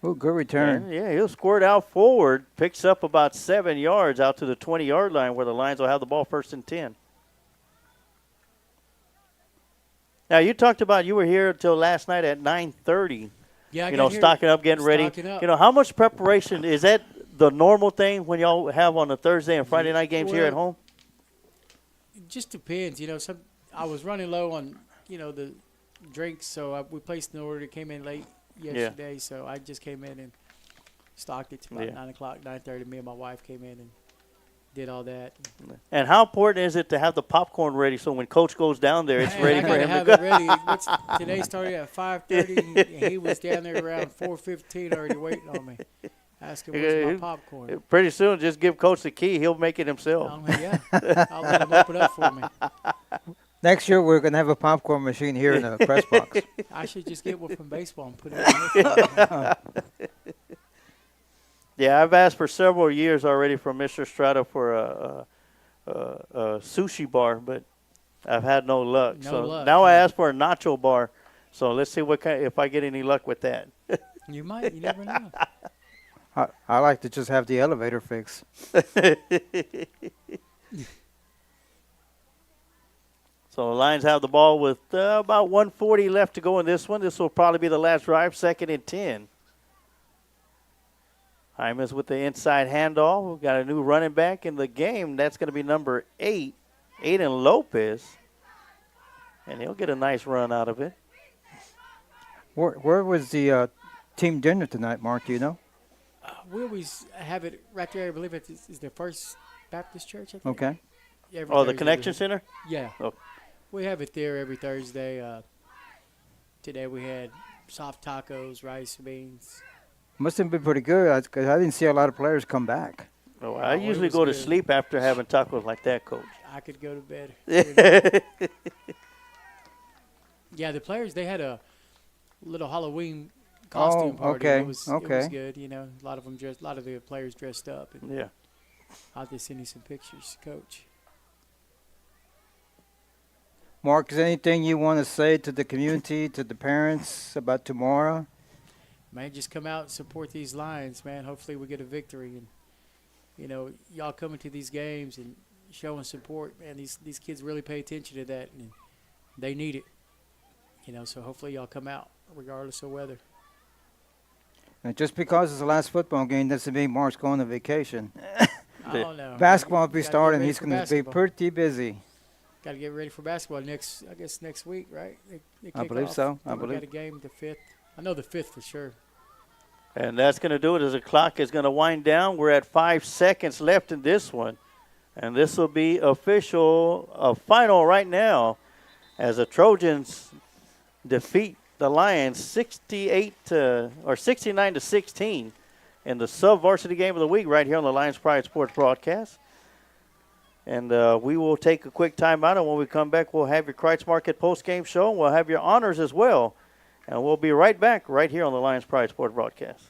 Oh, good return. And yeah, he'll squirt out forward. Picks up about 7 yards out to the 20-yard line where the Lions will have the ball 1st and 10. Now, you talked about you were here until last night at 9:30. Yeah, I got here stocking up, getting ready. stocking up. How much preparation, is that the normal thing when y'all have on the Thursday and Friday night games here at home? It just depends. I was running low on, the drinks, so we placed an order. It came in late yesterday, so I just came in and stocked it to about 9 o'clock, 9:30. Me and my wife came in and did all that. And how important is it to have the popcorn ready so when Coach goes down there, it's ready for him to to have go? it ready. Today started at 5:30, and he was down there around 4:15 already waiting on me. Asking where's my popcorn. Pretty soon, just give Coach the key. He'll make it himself. I'll let him open up for me. Next year, we're going to have a popcorn machine here in the press box. I should just get one from baseball and put it in. Yeah, I've asked for several years already from Mr. Strata for a sushi bar, but I've had no luck. Now I asked for a nacho bar. So let's see if I get any luck with that. You might. You never know. I like to just have the elevator fixed. So the Lions have the ball with about 1:40 left to go in this one. This will probably be the last drive, 2nd and 10. Hymas with the inside handoff. We've got a new running back in the game. That's going to be number 8, Aiden Lopez. And he'll get a nice run out of it. Where was the team dinner tonight, Mark? Do you know? We always have it right there. I believe it is the First Baptist Church. I think. Okay. Every The Thursday Connection Center? Yeah. Oh. We have it there every Thursday. Today we had soft tacos, rice, beans. Must have been pretty good because I didn't see a lot of players come back. Oh, I usually go to sleep after having tacos like that, Coach. I could go to bed. Yeah, the players, they had a little Halloween costume party. Okay. It was good. A lot of the players dressed up. And I'll just send you some pictures, Coach. Mark, is there anything you want to say to the community, to the parents about tomorrow? Man, just come out and support these Lions, man. Hopefully we get a victory. And, y'all coming to these games and showing support, man, these kids really pay attention to that, and they need it. So hopefully y'all come out regardless of weather. And just because it's the last football game doesn't mean Mark's going on vacation. I don't know. Basketball will be starting. He's going to be pretty busy. Got to get ready for basketball next week, right? They I believe off. so. We got a game the 5th. I know the 5th for sure. And that's going to do it as the clock is going to wind down. We're at 5 seconds left in this one. And this will be a final right now as the Trojans defeat the Lions 69 to 16 in the sub-varsity game of the week right here on the Lions Pride Sports broadcast. And we will take a quick timeout, and when we come back, we'll have your Kreitz Market post-game show, and we'll have your honors as well. And we'll be right back right here on the Lions Pride Sports broadcast.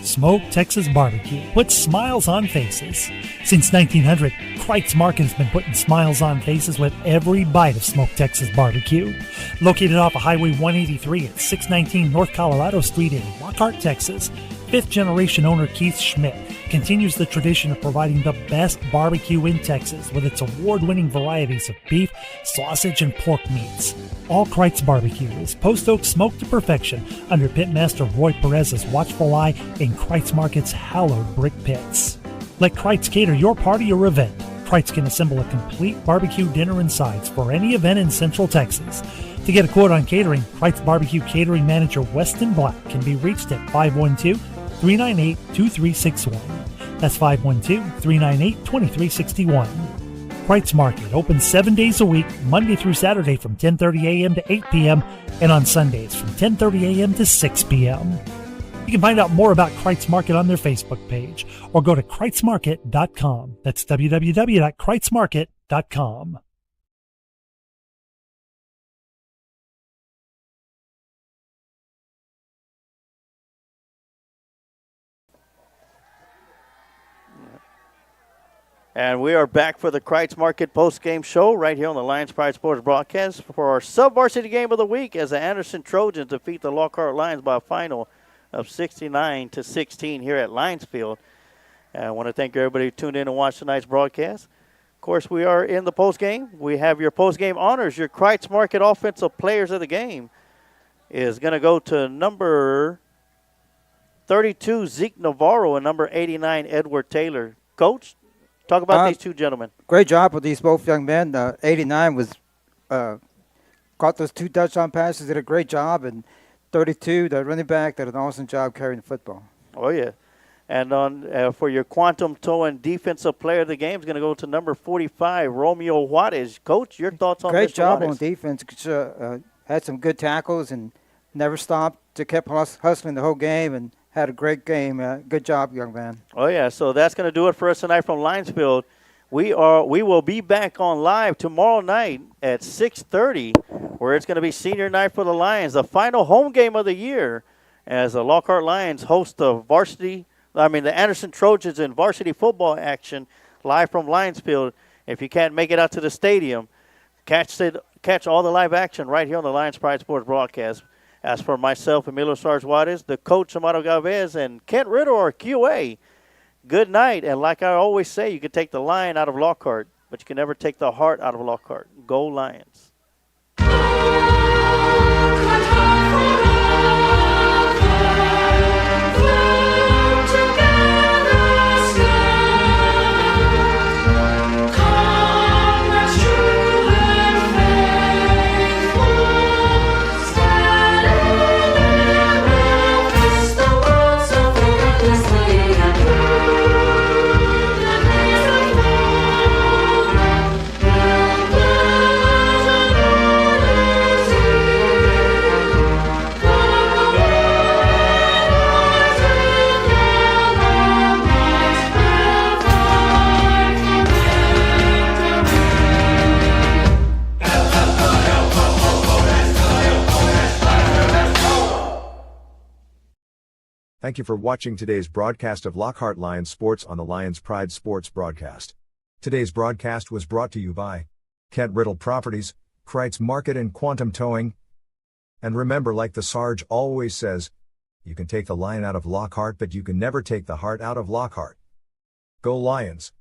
Smoke Texas Barbecue puts smiles on faces. Since 1900, Kreitz Market has been putting smiles on faces with every bite of Smoke Texas Barbecue. Located off of Highway 183 at 619 North Colorado Street in Lockhart, Texas, fifth-generation owner Keith Schmidt continues the tradition of providing the best barbecue in Texas with its award-winning varieties of beef, sausage, and pork meats. All Kreitz Barbecue is post oak smoked to perfection under Pitmaster Roy Perez's watchful eye in Kreitz Market's hallowed brick pits. Let Kreitz cater your party or event. Kreitz can assemble a complete barbecue dinner and sides for any event in Central Texas. To get a quote on catering, Kreitz Barbecue Catering Manager Weston Black can be reached at 512-398-2361. That's 512-398-2361. Kreitz Market opens 7 days a week, Monday through Saturday from 10:30 a.m. to 8 p.m. and on Sundays from 10:30 a.m. to 6 p.m. You can find out more about Kreitz Market on their Facebook page or go to kreitzmarket.com. That's www.kreitzmarket.com. And we are back for the Kreitz Market post-game show right here on the Lions Pride Sports broadcast for our sub-varsity game of the week as the Anderson Trojans defeat the Lockhart Lions by a final of 69-16 here at Lions Field. And I want to thank everybody who tuned in and watched tonight's broadcast. Of course, we are in the post-game. We have your post-game honors. Your Kreitz Market offensive players of the game is going to go to number 32, Zeke Navarro, and number 89, Edward Taylor. Coach, talk about these two gentlemen. Great job with these both young men. 89 was caught those two touchdown passes, did a great job, and 32, the running back, did an awesome job carrying the football. Oh, yeah. And on for your quantum towing defensive player of the game is going to go to number 45, Romeo Juarez. Coach, your thoughts on Great Mr. job Juarez? on defense. Had some good tackles and never stopped. Kept hustling the whole game and had a great game. Good job, young man. Oh, yeah. So that's going to do it for us tonight from Linesfield. We will be back on live tomorrow night at 6:30, where it's going to be senior night for the Lions, the final home game of the year, as the Lockhart Lions host the Anderson Trojans in varsity football action live from Linesfield. If you can't make it out to the stadium, catch all the live action right here on the Lions Pride Sports broadcast. As for myself, Emilio Sarge Juarez, the coach, Amado Galvez, and Kent Ritter, our QA, good night. And like I always say, you can take the lion out of Lockhart, but you can never take the heart out of Lockhart. Go Lions. Thank you for watching today's broadcast of Lockhart Lions Sports on the Lions Pride Sports broadcast. Today's broadcast was brought to you by Kent Riddle Properties, Kreitz Market and Quantum Towing. And remember, like the Sarge always says, you can take the lion out of Lockhart, but you can never take the heart out of Lockhart. Go Lions!